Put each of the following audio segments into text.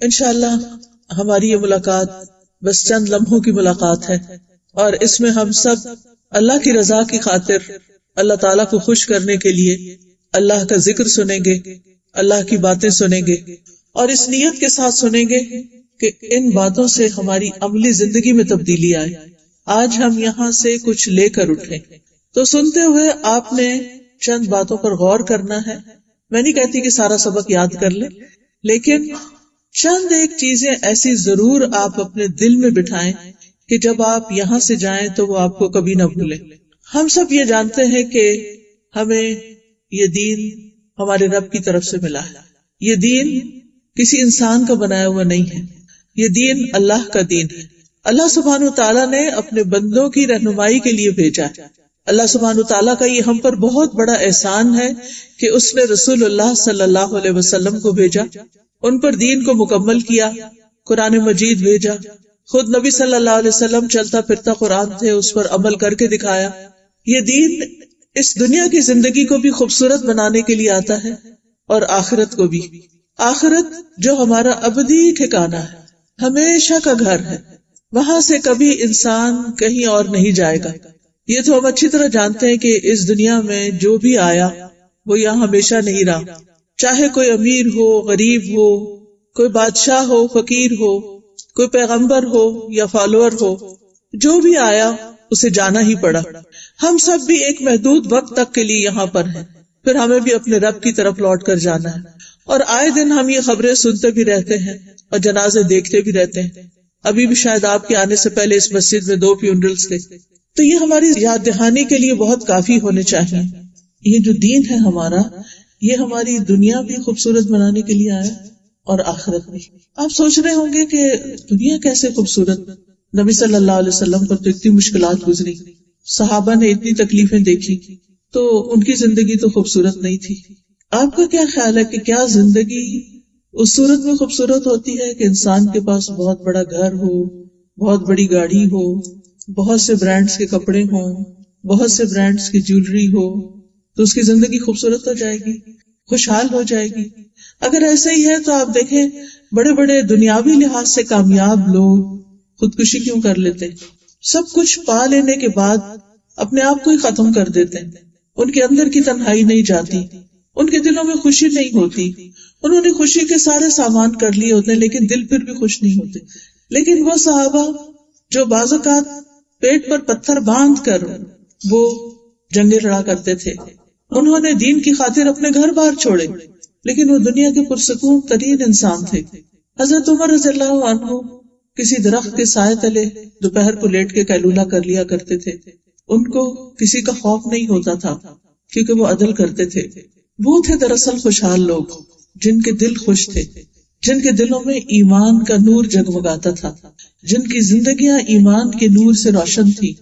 انشاءاللہ ہماری یہ ملاقات بس چند لمحوں کی ملاقات ہے، اور اس میں ہم سب اللہ کی رضا کی خاطر اللہ تعالیٰ کو خوش کرنے کے لیے اللہ کا ذکر سنیں گے، اللہ کی باتیں سنیں گے، اور اس نیت کے ساتھ سنیں گے کہ ان باتوں سے ہماری عملی زندگی میں تبدیلی آئے۔ آج ہم یہاں سے کچھ لے کر اٹھیں، تو سنتے ہوئے آپ نے چند باتوں پر غور کرنا ہے۔ میں نہیں کہتی کہ سارا سبق یاد کر لیں، لیکن چند ایک چیزیں ایسی ضرور آپ اپنے دل میں بٹھائیں کہ جب آپ یہاں سے جائیں تو وہ آپ کو کبھی نہ بھولیں۔ ہم سب یہ جانتے ہیں کہ ہمیں یہ دین ہمارے رب کی طرف سے ملا ہے، یہ دین کسی انسان کا بنایا ہوا نہیں ہے، یہ دین اللہ کا دین ہے۔ اللہ سبحانہ وتعالیٰ نے اپنے بندوں کی رہنمائی کے لیے بھیجا ہے۔ اللہ سبحانہ وتعالیٰ کا یہ ہم پر بہت بڑا احسان ہے کہ اس نے رسول اللہ صلی اللہ علیہ وسلم کو بھیجا، ان پر دین کو مکمل کیا، قرآن مجید بھیجا، خود نبی صلی اللہ علیہ وسلم چلتا پھرتا قرآن تھے، اس پر عمل کر کے دکھایا۔ یہ دین اس دنیا کی زندگی کو بھی خوبصورت بنانے کے لیے آتا ہے اور آخرت کو بھی، آخرت جو ہمارا ابدی ٹھکانہ ہے، ہمیشہ کا گھر ہے، وہاں سے کبھی انسان کہیں اور نہیں جائے گا۔ یہ تو ہم اچھی طرح جانتے ہیں کہ اس دنیا میں جو بھی آیا وہ یہاں ہمیشہ نہیں رہا، چاہے کوئی امیر ہو، غریب ہو، کوئی بادشاہ ہو، فقیر ہو، کوئی پیغمبر ہو یا فالوور ہو، جو بھی آیا اسے جانا ہی پڑا۔ ہم سب بھی ایک محدود وقت تک کے لیے یہاں پر ہیں، پھر ہمیں بھی اپنے رب کی طرف لوٹ کر جانا ہے۔ اور آئے دن ہم یہ خبریں سنتے بھی رہتے ہیں اور جنازے دیکھتے بھی رہتے ہیں۔ ابھی بھی شاید آپ کے آنے سے پہلے اس مسجد میں 2 فیونرلز تھے، تو یہ ہماری یاد دہانی کے لیے بہت کافی ہونے چاہیے۔ یہ جو دین ہے ہمارا، یہ ہماری دنیا بھی خوبصورت بنانے کے لیے آیا اور آخرت بھی۔ آپ سوچ رہے ہوں گے کہ دنیا کیسے خوبصورت؟ نبی صلی اللہ علیہ وسلم پر تو اتنی مشکلات گزری، صحابہ نے اتنی تکلیفیں دیکھی، تو ان کی زندگی تو خوبصورت نہیں تھی۔ آپ کا کیا خیال ہے کہ کیا زندگی اس صورت میں خوبصورت ہوتی ہے کہ انسان کے پاس بہت بڑا گھر ہو، بہت بڑی گاڑی ہو، بہت سے برانڈز کے کپڑے ہوں، بہت سے برانڈز کی جیولری ہو، تو اس کی زندگی خوبصورت ہو جائے گی، خوشحال ہو جائے گی؟ اگر ایسا ہی ہے تو آپ دیکھیں بڑے بڑے دنیاوی لحاظ سے کامیاب لوگ خودکشی کیوں کر لیتے؟ سب کچھ پا لینے کے بعد اپنے آپ کو ہی ختم کر دیتے ہیں۔ ان کے اندر کی تنہائی نہیں جاتی، ان کے دلوں میں خوشی نہیں ہوتی، انہوں نے خوشی کے سارے سامان کر لیے ہوتے ہیں لیکن دل پھر بھی خوش نہیں ہوتے۔ لیکن وہ صحابہ جو بعض اوقات پیٹ پر پتھر باندھ کر وہ جنگیں لڑا کرتے تھے، انہوں نے دین کی خاطر اپنے گھر بار چھوڑے، لیکن وہ دنیا کے پرسکون ترین انسان تھے۔ حضرت عمر رضی اللہ عنہ کسی درخت کے سائے تلے دوپہر کو لیٹ کے قیلولہ کر لیا کرتے تھے، ان کو کسی کا خوف نہیں ہوتا تھا کیونکہ وہ عدل کرتے تھے۔ وہ تھے دراصل خوشحال لوگ، جن کے دل خوش تھے، جن کے دلوں میں ایمان کا نور جگمگاتا تھا، جن کی زندگیاں ایمان کے نور سے روشن تھی،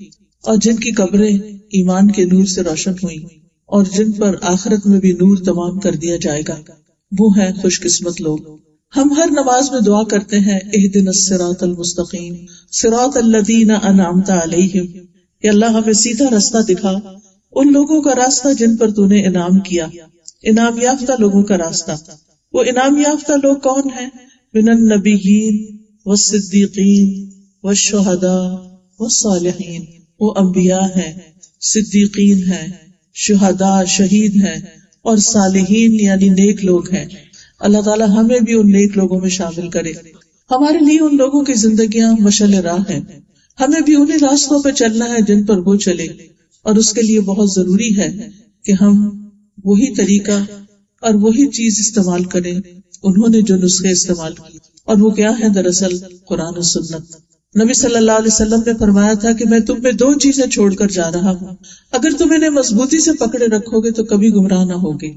اور جن کی قبریں ایمان کے نور سے روشن ہوئیں، اور جن پر آخرت میں بھی نور تمام کر دیا جائے گا۔ وہ ہیں خوش قسمت لوگ۔ ہم ہر نماز میں دعا کرتے ہیں اہدنا الصراط المستقیم صراط الذین انعمت علیہم، کہ اللہ ہمیں سیدھا راستہ دکھا، ان لوگوں کا راستہ جن پر تو نے انعام کیا، انعام یافتہ لوگوں کا راستہ۔ وہ انعام یافتہ لوگ کون ہیں؟ من النبیین والصدیقین والشہداء والصالحین، وہ انبیاء ہیں، صدیقین ہیں، شہداء شہید ہیں، اور صالحین یعنی نیک لوگ ہیں۔ اللہ تعالیٰ ہمیں بھی ان نیک لوگوں میں شامل کرے۔ ہمارے لیے ان لوگوں کی زندگیاں مشعل راہ ہیں، ہمیں بھی انہی راستوں پہ چلنا ہے جن پر وہ چلے، اور اس کے لیے بہت ضروری ہے کہ ہم وہی طریقہ اور وہی چیز استعمال کریں انہوں نے جو نسخے استعمال کیے، اور وہ کیا ہے؟ دراصل قرآن و سنت۔ نبی صلی اللہ علیہ وسلم نے فرمایا تھا کہ میں تم میں 2 چیزیں چھوڑ کر جا رہا ہوں، اگر تم انہیں مضبوطی سے پکڑے رکھو گے تو کبھی گمراہ نہ ہوگے،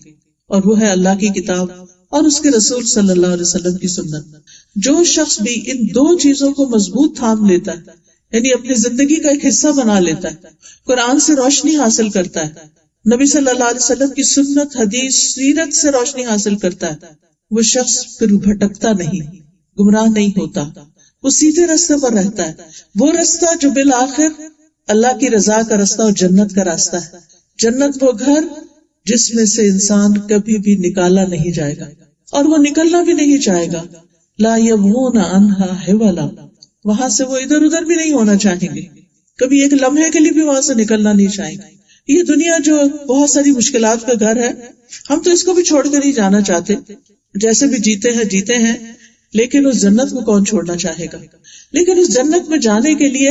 اور وہ ہے اللہ کی کتاب اور اس کے رسول صلی اللہ علیہ وسلم کی سنت۔ جو شخص بھی ان 2 چیزوں کو مضبوط تھام لیتا ہے، یعنی اپنی زندگی کا ایک حصہ بنا لیتا ہے، قرآن سے روشنی حاصل کرتا ہے، نبی صلی اللہ علیہ وسلم کی سنت، حدیث، سیرت سے روشنی حاصل کرتا ہے، وہ شخص پھر بھٹکتا نہیں، گمراہ نہیں ہوتا، وہ سیدھے راستے پر رہتا ہے، وہ راستہ جو بالآخر اللہ کی رضا کا راستہ اور جنت کا راستہ ہے۔ جنت وہ گھر جس میں سے انسان کبھی بھی نکالا نہیں جائے گا، اور وہ نکلنا بھی نہیں چاہے گا، لا یبغون عنہا حولا، وہاں سے وہ ادھر ادھر بھی نہیں ہونا چاہیں گے، کبھی ایک لمحے کے لیے بھی وہاں سے نکلنا نہیں چاہیں گے. یہ دنیا جو بہت ساری مشکلات کا گھر ہے، ہم تو اس کو بھی چھوڑ کر نہیں جانا چاہتے، جیسے بھی جیتے ہیں، لیکن اس جنت کو کون چھوڑنا چاہے گا. لیکن اس جنت میں جانے کے لیے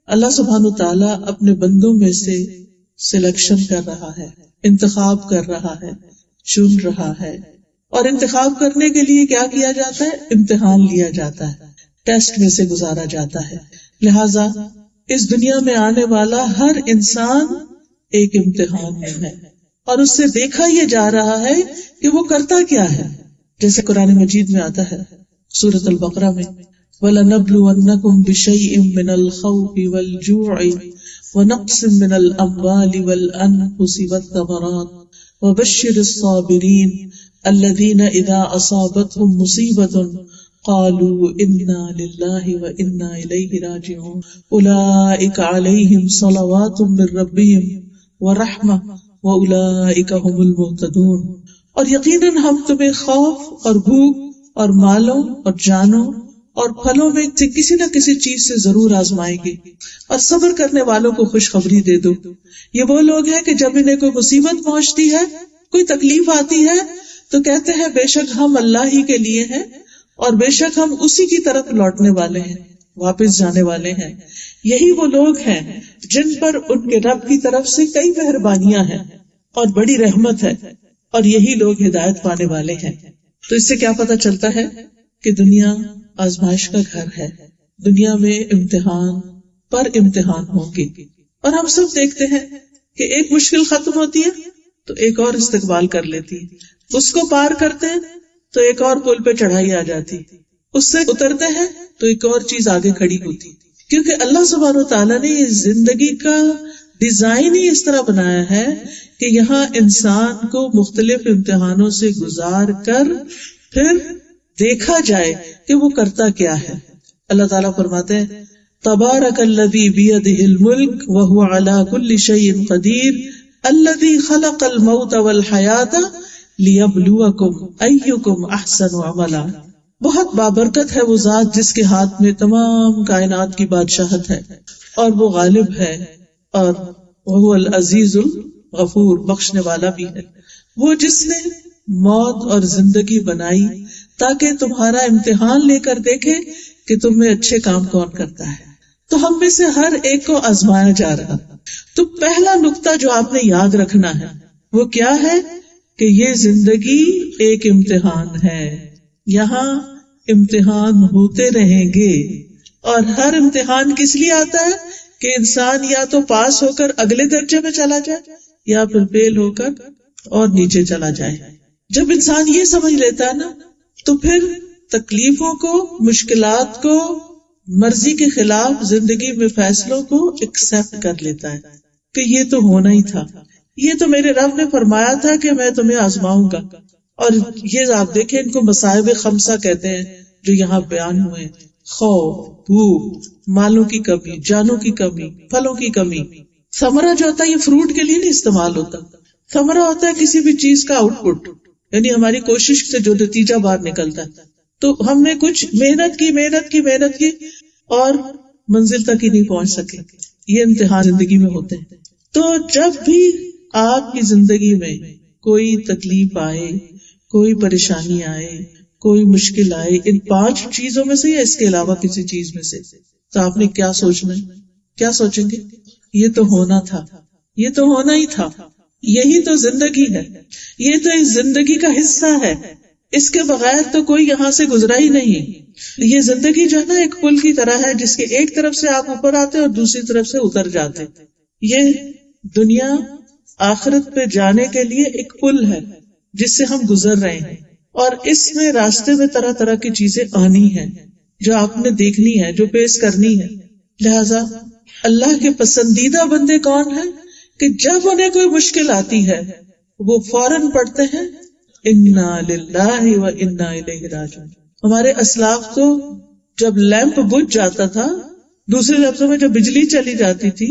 اللہ سبحانہ تعالیٰ اپنے بندوں میں سے سلیکشن کر رہا ہے، انتخاب کر رہا ہے، چن رہا ہے. اور انتخاب کرنے کے لیے کیا کیا جاتا ہے؟ امتحان لیا جاتا ہے، ٹیسٹ میں سے گزارا جاتا ہے. لہذا اس دنیا میں آنے والا ہر انسان ایک امتحان میں ہے، اور اس سے دیکھا یہ جا رہا ہے کہ وہ کرتا کیا ہے. جیسے قرآن مجید میں آتا ہے سورۃ البقرہ میں، وَلَنَبْلُوَنَّكُمْ بِشَيْءٍ مِّنَ الْخَوْفِ وَالْجُوعِ وَنَقْصٍ مِّنَ الْأَمْوَالِ وَالْأَنفُسِ وَالثَّمَرَاتِ وَبَشِّرِ الصَّابِرِينَ الَّذِينَ إِذَا أَصَابَتْهُم مُّصِيبَةٌ قَالُوا إِنَّا لِلَّهِ وَإِنَّا إِلَيْهِ رَاجِعُونَ أُولَٰئِكَ عَلَيْهِمْ صَلَوَاتٌ مِّن رَّبِّهِمْ وَرَحْمَةٌ وَأُولَٰئِكَ هُمُ الْمُهْتَدُونَ. اور یقیناً ہم تمہیں خوف اور بھوک اور مالوں اور جانوں اور پھلوں میں سے کسی نہ کسی چیز سے ضرور آزمائیں گے، اور صبر کرنے والوں کو خوشخبری دے دو. یہ وہ لوگ ہیں کہ جب انہیں کوئی مصیبت پہنچتی ہے، کوئی تکلیف آتی ہے، تو کہتے ہیں بے شک ہم اللہ ہی کے لیے ہیں، اور بے شک ہم اسی کی طرف لوٹنے والے ہیں، واپس جانے والے ہیں. یہی وہ لوگ ہیں جن پر ان کے رب کی طرف سے کئی مہربانیاں ہیں اور بڑی رحمت ہے، اور یہی لوگ ہدایت پانے والے ہیں. تو اس سے کیا پتہ چلتا ہے کہ دنیا آزمائش کا گھر ہے، دنیا میں امتحان پر امتحان ہوں گے. اور ہم سب دیکھتے ہیں کہ ایک مشکل ختم ہوتی ہے تو ایک اور استقبال کر لیتی ہے، اس کو پار کرتے ہیں تو ایک اور پل پہ چڑھائی آ جاتی، اس سے اترتے ہیں تو ایک اور چیز آگے کھڑی ہوتی. کیونکہ اللہ سبحانہ وتعالیٰ نے اس زندگی کا ڈیزائن ہی اس طرح بنایا ہے کہ یہاں انسان کو مختلف امتحانوں سے گزار کر پھر دیکھا جائے کہ وہ کرتا کیا ہے. اللہ تعالیٰ فرماتے ہیں تبارک الذی بیدہ الملک وہو علی کل شیء قدیر الذی خلق الموت والحیاۃ لیبلوکم ایکم احسن عملا. بہت بابرکت ہے وہ ذات جس کے ہاتھ میں تمام کائنات کی بادشاہت ہے، اور وہ غالب ہے، اور وہ العزیز الغفور، بخشنے والا بھی ہے. وہ جس نے موت اور زندگی بنائی تاکہ تمہارا امتحان لے کر دیکھے کہ تم میں اچھے کام کون کرتا ہے. تو ہم میں سے ہر ایک کو آزمایا جا رہا. تو پہلا نقطہ جو آپ نے یاد رکھنا ہے وہ کیا ہے کہ یہ زندگی ایک امتحان ہے. یہاں امتحان ہوتے رہیں گے، اور ہر امتحان کس لیے آتا ہے کہ انسان یا تو پاس ہو کر اگلے درجے میں چلا جائے یا پھر فیل ہو کر اور نیچے چلا جائے. جب انسان یہ سمجھ لیتا ہے نا تو پھر تکلیفوں کو، مشکلات کو، مرضی کے خلاف زندگی میں فیصلوں کو ایکسپٹ کر لیتا ہے کہ یہ تو ہونا ہی تھا، یہ تو میرے رب نے فرمایا تھا کہ میں تمہیں آزماؤں گا. اور یہ آپ دیکھیں ان کو مصائب خمسہ کہتے ہیں جو یہاں بیان ہوئے: خوف، بھوک، مالوں کی کمی، جانوں کی کمی، پھلوں کی کمی. ثمرہ جو ہوتا ہے یہ فروٹ کے لیے نہیں استعمال ہوتا، ثمرہ ہوتا ہے کسی بھی چیز کا آؤٹ پٹ، یعنی ہماری کوشش سے جو نتیجہ باہر نکلتا ہے. تو ہم نے کچھ محنت کی اور منزل تک ہی نہیں پہنچ سکے. یہ امتحان زندگی میں ہوتے ہیں. تو جب بھی آپ کی زندگی میں کوئی تکلیف آئے، کوئی پریشانی آئے، کوئی مشکل آئے، ان 5 چیزوں میں سے یا اس کے علاوہ کسی چیز میں سے، تو آپ نے کیا سوچنا ہے؟ کیا سوچیں گے؟ یہ تو ہونا تھا، یہ تو ہونا ہی تھا، یہی تو زندگی ہے، یہ تو اس زندگی کا حصہ ہے، اس کے بغیر تو کوئی یہاں سے گزرا ہی نہیں. یہ زندگی جو ہے نا ایک پل کی طرح ہے جس کے ایک طرف سے آپ اوپر آتے اور دوسری طرف سے اتر جاتے. یہ دنیا آخرت پہ جانے کے لیے ایک پل ہے جس سے ہم گزر رہے ہیں، اور اس میں راستے میں طرح طرح کی چیزیں آنی ہیں جو آپ نے دیکھنی ہے، جو پیش کرنی ہے. لہذا اللہ کے پسندیدہ بندے کون ہیں کہ جب انہیں کوئی مشکل آتی ہے وہ فوراً پڑھتے ہیں انا للہ و انا الیہ راجعون. ہمارے اسلاف تو جب لیمپ بجھ جاتا تھا، دوسرے لفظوں میں جب بجلی چلی جاتی تھی،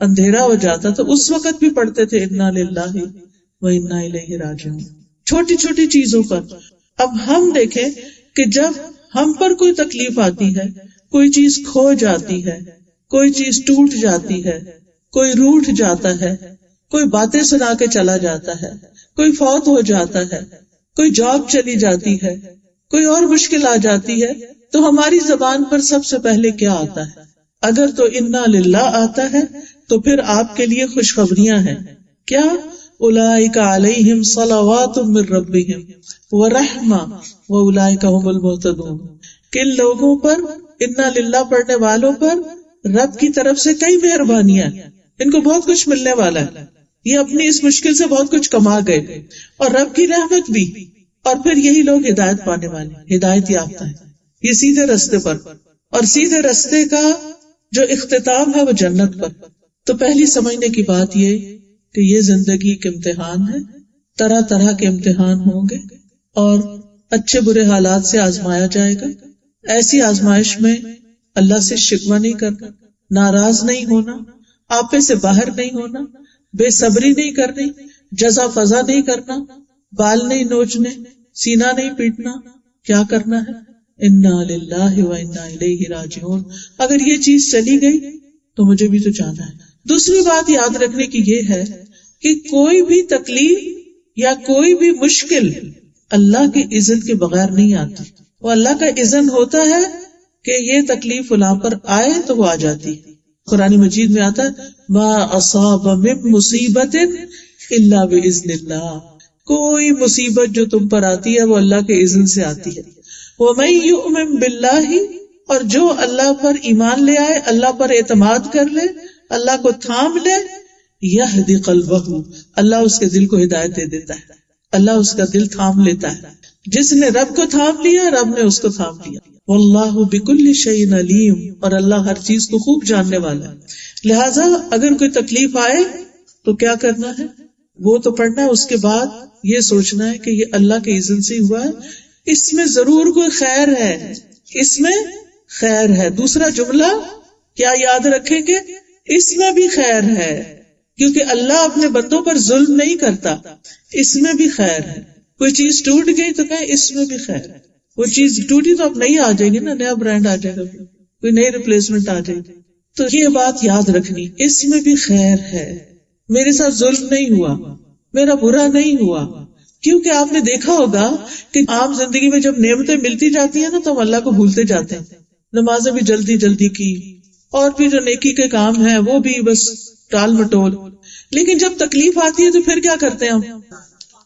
اندھیرا ہو جاتا تو اس وقت بھی پڑھتے تھے انا للہ و انا الیہ راجعون، چھوٹی چھوٹی چیزوں پر. اب ہم دیکھیں کہ جب ہم پر کوئی تکلیف آتی ہے، کوئی چیز کھو جاتی ہے، کوئی چیز ٹوٹ جاتی ہے، کوئی روٹھ جاتا ہے، کوئی باتیں سنا کے چلا جاتا ہے، کوئی فوت ہو جاتا ہے، کوئی جاب چلی جاتی ہے، کوئی اور مشکل آ جاتی ہے، تو ہماری زبان پر سب سے پہلے کیا آتا ہے؟ اگر تو انا للہ آتا ہے تو پھر آپ کے لیے خوشخبریاں ہیں. کیا؟ اولئک علیہم صلوات من ربہم ورحمہ واولئک هم المہتدون. کن لوگوں پر؟ انا للہ پڑھنے والوں پر رب کی طرف سے کئی مہربانیاں، ان کو بہت کچھ ملنے والا ہے، یہ اپنی اس مشکل سے بہت کچھ کما گئے، اور رب کی رحمت بھی، اور پھر یہی لوگ ہدایت پانے والے، ہدایت یافتہ ہیں، یہ سیدھے رستے پر، اور سیدھے رستے کا جو اختتام ہے وہ جنت پر. تو پہلی سمجھنے کی بات یہ کہ یہ زندگی ایک امتحان ہے، طرح طرح کے امتحان ہوں گے اور اچھے برے حالات سے آزمایا جائے گا. ایسی آزمائش میں اللہ سے شکوہ نہیں کرنا، ناراض نہیں ہونا، آپے سے باہر نہیں ہونا، بے صبری نہیں کرنی، جزا فضا نہیں کرنا، بال نہیں نوچنے، سینہ نہیں پیٹنا. کیا کرنا ہے؟ انا للہ و انا الیہ راجعون. اگر یہ چیز چلی گئی تو مجھے بھی تو جانا ہے. دوسری بات یاد رکھنے کی یہ ہے کہ کوئی بھی تکلیف یا کوئی بھی مشکل اللہ کے اذن کے بغیر نہیں آتی. وہ اللہ کا اذن ہوتا ہے کہ یہ تکلیف فلاں پر آئے تو وہ آ جاتی ہے. قرآن مجید میں آتا ہے ما اصاب من مصیبت الا باذن اللہ. کوئی مصیبت جو تم پر آتی ہے وہ اللہ کے اذن سے آتی ہے. وَمَن يُؤْمِن بِاللَّهِ، اور جو اللہ پر ایمان لے آئے، اللہ پر اعتماد کر لے، اللہ کو تھام لے، يَهْدِ قَلْبَهُ، اللہ اس کے دل کو ہدایت دے دیتا ہے، اللہ اس کا دل تھام لیتا ہے. جس نے رب کو تھام لیا رب نے اس کو تھام لیا. وَاللَّهُ بِكُلِّ شَيْءٍ عَلِيمٌ، اور اللہ ہر چیز کو خوب جاننے والا ہے. لہٰذا اگر کوئی تکلیف آئے تو کیا کرنا ہے؟ وہ تو پڑھنا ہے، اس کے بعد یہ سوچنا ہے کہ یہ اللہ کے اذن سے ہوا ہے، اس میں ضرور کوئی خیر ہے، اس میں خیر ہے. دوسرا جملہ کیا یاد رکھیں گے؟ اس میں بھی خیر ہے، کیونکہ اللہ اپنے بندوں پر ظلم نہیں کرتا. اس میں بھی خیر ہے. کوئی چیز ٹوٹ گئی تو کہیں اس میں بھی خیر ہے. وہ چیز ٹوٹی تو اب نئی آ جائے گی نا، نیا برانڈ آ جائے گا، کوئی نئی ریپلیسمنٹ آ جائے گی. تو یہ بات یاد رکھنی، اس میں بھی خیر ہے. میرے ساتھ ظلم نہیں ہوا، میرا برا نہیں ہوا. کیونکہ آپ نے دیکھا ہوگا کہ عام زندگی میں جب نعمتیں ملتی جاتی ہیں نا تو ہم اللہ کو بھولتے جاتے ہیں. نمازیں بھی جلدی جلدی کی، اور بھی جو نیکی کے کام ہیں وہ بھی بس ٹال مٹول. لیکن جب تکلیف آتی ہے تو پھر کیا کرتے ہیں ہم؟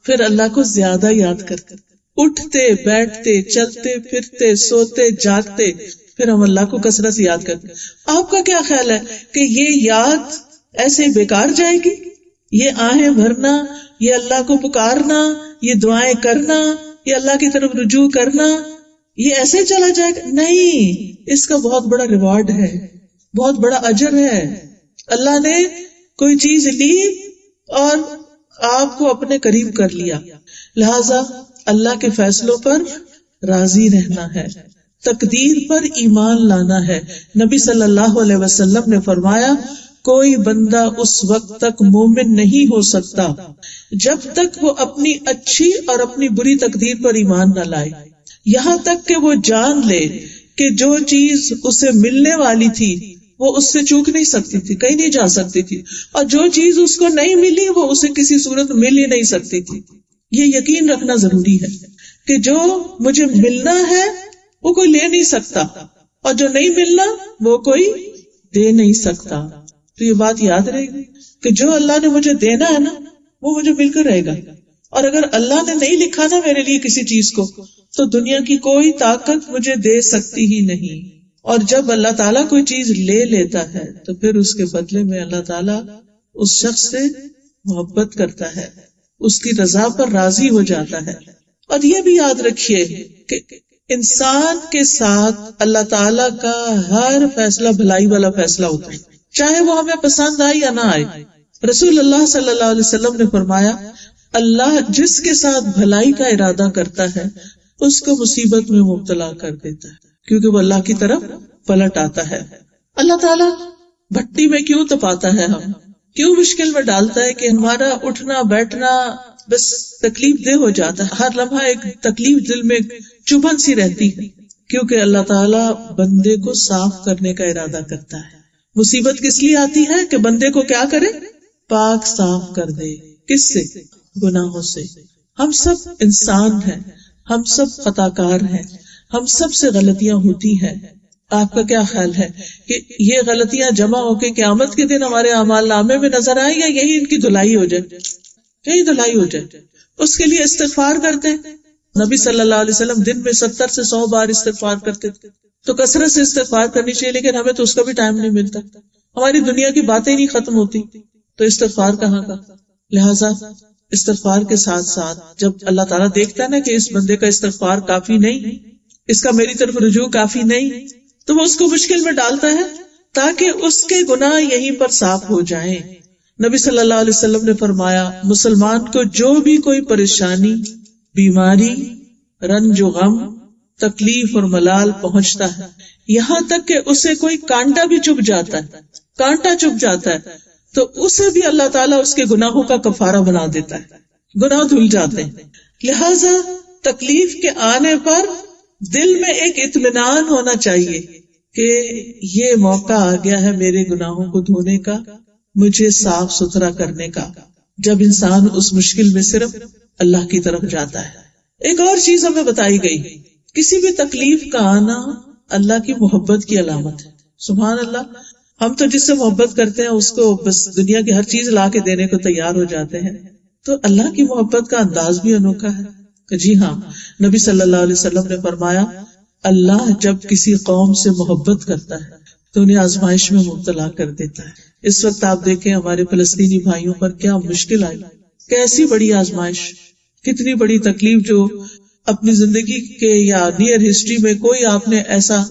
پھر اللہ کو زیادہ یاد کرتے، اٹھتے بیٹھتے چلتے پھرتے سوتے جاگتے پھر ہم اللہ کو کثرت سے یاد کرتے. آپ کا کیا خیال ہے کہ یہ یاد ایسے بیکار جائے گی؟ یہ آہیں بھرنا، یہ اللہ کو پکارنا، یہ دعائیں کرنا، یہ اللہ کی طرف رجوع کرنا، یہ ایسے چلا جائے گا؟ نہیں، اس کا بہت بڑا ریوارڈ ہے، بہت بڑا اجر ہے. اللہ نے کوئی چیز لی اور آپ کو اپنے قریب کر لیا. لہذا اللہ کے فیصلوں پر راضی رہنا ہے، تقدیر پر ایمان لانا ہے. نبی صلی اللہ علیہ وسلم نے فرمایا کوئی بندہ اس وقت تک مومن نہیں ہو سکتا جب تک وہ اپنی اچھی اور اپنی بری تقدیر پر ایمان نہ لائے، یہاں تک کہ وہ جان لے کہ جو چیز اسے ملنے والی تھی وہ اس سے چوک نہیں سکتی تھی، کہیں نہیں جا سکتی تھی، اور جو چیز اس کو نہیں ملی وہ اسے کسی صورت مل ہی نہیں سکتی تھی. یہ یقین رکھنا ضروری ہے کہ جو مجھے ملنا ہے وہ کوئی لے نہیں سکتا، اور جو نہیں ملنا وہ کوئی دے نہیں سکتا. تو یہ بات یاد رہے گی کہ جو اللہ نے مجھے دینا ہے نا وہ مجھے مل کر رہے گا، اور اگر اللہ نے نہیں لکھا نا میرے لیے کسی چیز کو تو دنیا کی کوئی طاقت مجھے دے سکتی ہی نہیں. اور جب اللہ تعالیٰ کوئی چیز لے لیتا ہے تو پھر اس کے بدلے میں اللہ تعالیٰ اس شخص سے محبت کرتا ہے، اس کی رضا پر راضی ہو جاتا ہے. اور یہ بھی یاد رکھیے کہ انسان کے ساتھ اللہ تعالیٰ کا ہر فیصلہ بھلائی والا فیصلہ ہوتا ہے، چاہے وہ ہمیں پسند آئے یا نہ آئے. رسول اللہ صلی اللہ علیہ وسلم نے فرمایا اللہ جس کے ساتھ بھلائی کا ارادہ کرتا ہے اس کو مصیبت میں مبتلا کر دیتا ہے، کیونکہ وہ اللہ کی طرف پلٹ آتا ہے. اللہ تعالیٰ بھٹی میں کیوں تپاتا ہے، ہم کیوں مشکل میں ڈالتا ہے کہ ہمارا اٹھنا بیٹھنا بس تکلیف دہ ہو جاتا ہے، ہر لمحہ ایک تکلیف دل میں چبھن سی رہتی ہے. کیونکہ اللہ تعالیٰ بندے کو صاف کرنے کا ارادہ کرتا ہے. مصیبت کس لیے آتی ہے؟ کہ بندے کو کیا کرے؟ پاک صاف کر دے. کس سے؟ گناہوں سے. ہم سب انسان ہیں، ہم سب خطا کار ہیں، ہم سب سے غلطیاں ہوتی ہیں. آپ کا کیا خیال ہے کہ یہ غلطیاں جمع ہو کے قیامت کے دن ہمارے اعمال نامے میں نظر آئیں یا یہی ان کی دھلائی ہو جائے؟ یہی دھلائی ہو جائے. اس کے لیے استغفار کرتے ہیں. نبی صلی اللہ علیہ وسلم دن میں 70 سے 100 بار استغفار کرتے تھے. تو کثرت سے استغفار کرنی چاہیے، لیکن ہمیں تو اس کا بھی ٹائم نہیں ملتا. ہماری دنیا کی باتیں نہیں ختم ہوتی تو استغفار کہاں کا. لہٰذا استغفار کے ساتھ ساتھ جب اللہ تعالیٰ دیکھتا ہے نا کہ اس بندے کا استغفار کافی نہیں، اس کا میری طرف رجوع کافی نہیں، تو وہ اس کو مشکل میں ڈالتا ہے تاکہ اس کے گناہ یہیں پر صاف ہو جائیں. نبی صلی اللہ علیہ وسلم نے فرمایا مسلمان کو جو بھی کوئی پریشانی، بیماری، رنج و غم، تکلیف اور ملال پہنچتا ہے، یہاں تک کہ اسے کوئی کانٹا بھی چبھ جاتا ہے، کانٹا چبھ جاتا ہے، تو اسے بھی اللہ تعالیٰ اس کے گناہوں کا کفارہ بنا دیتا ہے، گناہ دھل جاتے ہیں. لہذا تکلیف کے آنے پر دل میں ایک اطمینان ہونا چاہیے کہ یہ موقع آ گیا ہے میرے گناہوں کو دھونے کا، مجھے صاف ستھرا کرنے کا. جب انسان اس مشکل میں صرف اللہ کی طرف جاتا ہے. ایک اور چیز ہمیں بتائی گئی، کسی بھی تکلیف کا آنا اللہ کی محبت کی علامت ہے. سبحان اللہ. ہم تو جس سے محبت کرتے ہیں اس کو بس دنیا کی ہر چیز لا کے دینے کو تیار ہو جاتے ہیں. تو اللہ کی محبت کا انداز بھی انوکھا ہے. جی ہاں، نبی صلی اللہ علیہ وسلم نے فرمایا اللہ جب کسی قوم سے محبت کرتا ہے تو انہیں آزمائش میں مبتلا کر دیتا ہے. اس وقت آپ دیکھیں ہمارے فلسطینی بھائیوں پر کیا مشکل آئی، کیسی بڑی آزمائش، کتنی بڑی تکلیف جو اپنی زندگی کے یا نیئر ہسٹری میں کوئی آپ نے ایسا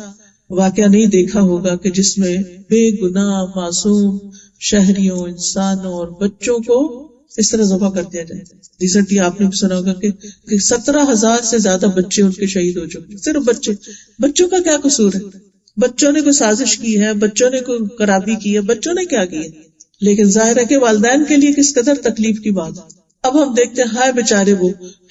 واقعہ نہیں دیکھا ہوگا کہ جس میں بے گناہ معصوم شہریوں، انسانوں اور بچوں کو اس طرح ذبح کر دیا جائے. ریسنٹلی آپ نے بھی سنا ہوگا کہ 17,000 سے زیادہ بچے ان کے شہید ہو چکے. صرف بچوں کا کیا قصور ہے؟ بچوں نے کوئی سازش کی ہے، بچوں نے کوئی خرابی کی ہے، بچوں نے کیا کی ہے؟ لیکن ظاہر ہے کہ والدین کے لیے کس قدر تکلیف کی بات. اب ہم دیکھتے ہیں ہائے بیچارے وہ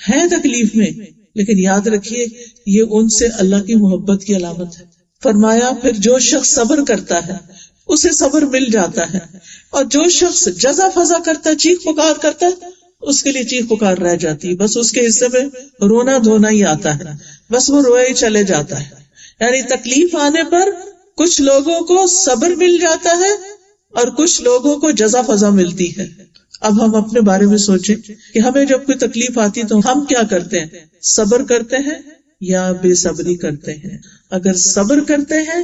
ہیں تکلیف میں، لیکن یاد رکھیے یہ ان سے اللہ کی محبت کی علامت ہے. فرمایا پھر جو شخص صبر کرتا ہے اسے صبر مل جاتا ہے، اور جو شخص جزا فضا کرتا ہے، چیخ پکار کرتا ہے، اس کے لیے چیخ پکار رہ جاتی ہے. بس اس کے حصے میں رونا دھونا ہی آتا ہے، بس وہ روئے ہی چلے جاتا ہے. یعنی تکلیف آنے پر کچھ لوگوں کو صبر مل جاتا ہے اور کچھ لوگوں کو جزا فضا ملتی ہے. اب ہم اپنے بارے میں سوچیں کہ ہمیں جب کوئی تکلیف آتی تو ہم کیا کرتے ہیں؟ صبر کرتے ہیں یا بے صبری کرتے ہیں؟ اگر صبر کرتے ہیں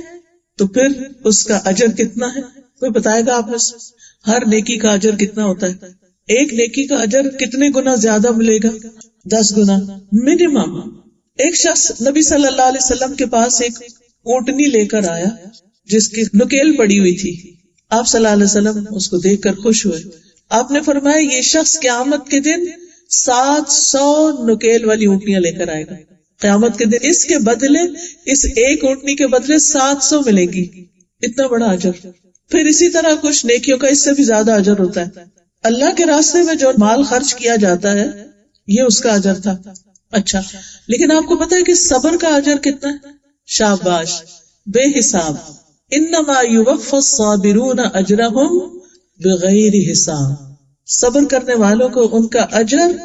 تو پھر اس کا اجر کتنا ہے؟ کوئی بتائے گا آپ میں سے؟ ہر نیکی کا اجر کتنا ہوتا ہے؟ ایک نیکی کا اجر کتنے گنا زیادہ ملے گا؟ 10 گنا منیمم. ایک شخص نبی صلی اللہ علیہ وسلم کے پاس ایک اونٹنی لے کر آیا جس کی نکیل پڑی ہوئی تھی. آپ صلی اللہ علیہ وسلم اس کو دیکھ کر خوش ہوئے. آپ نے فرمایا یہ شخص قیامت کے دن 700 نکیل والی اونٹنیاں لے کر آئے گا. قیامت کے دن اس کے بدلے، اس ایک اونٹنی کے بدلے 700 ملے گی. اتنا بڑا اجر. پھر اسی طرح کچھ نیکیوں کا اس سے بھی زیادہ اجر ہوتا ہے. اللہ کے راستے میں جو مال خرچ کیا جاتا ہے یہ اس کا اجر تھا. اچھا، لیکن آپ کو پتا ہے کہ صبر کا اجر کتنا ہے؟ شاباش، بے حساب. انما یوفی الصابرون اجرہم بغیر حساب. صبر کرنے والوں کو ان کا اجر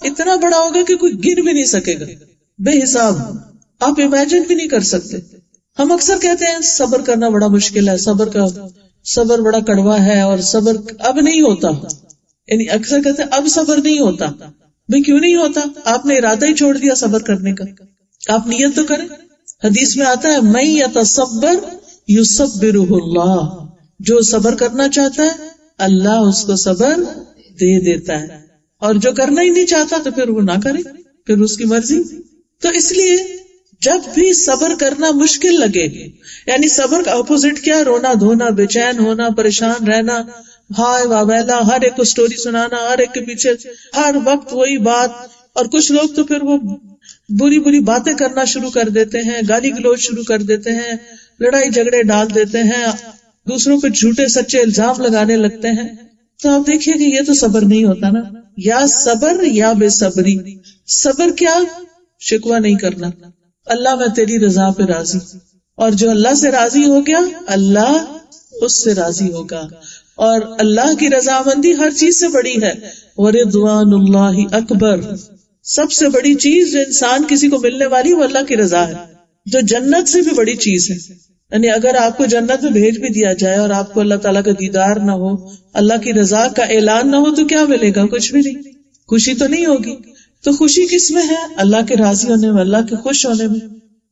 اتنا بڑا ہوگا کہ کوئی گن بھی نہیں سکے گا. بے حساب، آپ امیجن بھی نہیں کر سکتے. ہم اکثر کہتے ہیں صبر کرنا بڑا مشکل ہے، صبر بڑا کڑوا ہے، اور صبر اب نہیں ہوتا. یعنی اکثر کہتے ہیں اب صبر نہیں ہوتا. بھئی کیوں نہیں ہوتا؟ آپ نے ارادہ ہی چھوڑ دیا صبر کرنے کا. آپ نیت تو کریں. حدیث میں آتا ہے من یتصبر یصبرہ اللہ. جو صبر کرنا چاہتا ہے اللہ اس کو صبر دے دیتا ہے، اور جو کرنا ہی نہیں چاہتا تو پھر وہ نہ کرے، پھر اس کی مرضی. تو اس لیے جب بھی صبر کرنا مشکل لگے، یعنی صبر کا اپوزٹ کیا؟ رونا دھونا، بے چین ہونا، پریشان رہنا، ہائے واویلا، ہر ایک کو سٹوری سنانا، ہر ایک کے پیچھے ہر وقت وہی بات. اور کچھ لوگ تو پھر وہ بری بری باتیں کرنا شروع کر دیتے ہیں، گالی گلوچ شروع کر دیتے ہیں، لڑائی جھگڑے ڈال دیتے ہیں، دوسروں پہ جھوٹے سچے الزام لگانے لگتے ہیں. تو آپ دیکھیے کہ یہ تو صبر نہیں ہوتا نا. یا صبر یا بے صبری. صبر کیا؟ شکوہ نہیں کرنا، اللہ میں تیری رضا پہ راضی، اور جو اللہ سے راضی ہو گیا اللہ اس سے راضی ہوگا، اور اللہ کی رضامندی ہر چیز سے بڑی ہے. وَرِضْوَانُ اللَّهِ اکبر، سب سے بڑی چیز جو انسان کسی کو ملنے والی وہ اللہ کی رضا ہے، جو جنت سے بھی بڑی چیز ہے. یعنی اگر آپ کو جنت میں بھیج بھی دیا جائے اور آپ کو اللہ تعالیٰ کا دیدار نہ ہو، اللہ کی رضا کا اعلان نہ ہو، تو کیا ملے گا؟ کچھ بھی نہیں، خوشی تو نہیں ہوگی. تو خوشی کس میں ہے؟ اللہ کے راضی ہونے میں، اللہ کے خوش ہونے میں.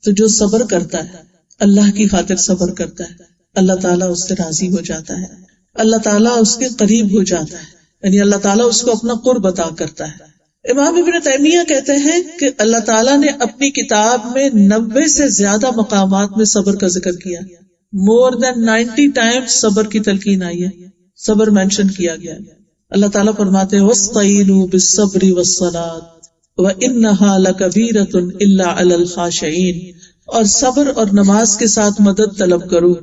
تو جو صبر کرتا ہے، اللہ کی خاطر صبر کرتا ہے، اللہ تعالیٰ اس سے راضی ہو جاتا ہے، اللہ تعالیٰ اس کے قریب ہو جاتا ہے، یعنی اللہ تعالیٰ اس کو اپنا قرب عطا کرتا ہے. امام ابن تیمیہ کہتے ہیں کہ اللہ تعالیٰ نے اپنی کتاب میں 90 سے زیادہ مقامات میں صبر کا ذکر کیا، more than 90 times صبر کی تلقین آئی ہے، صبر مینشن کیا گیا ہے. اللہ تعالیٰ فرماتے ہیں وَاسْتَعِينُوا بِالصَّبْرِ وَالصَّلَاةِ وَإِنَّهَا لَكَبِيرَةٌ إِلَّا عَلَى الْخَاشِعِينَ، اور صبر اور نماز کے ساتھ مدد طلب کرو،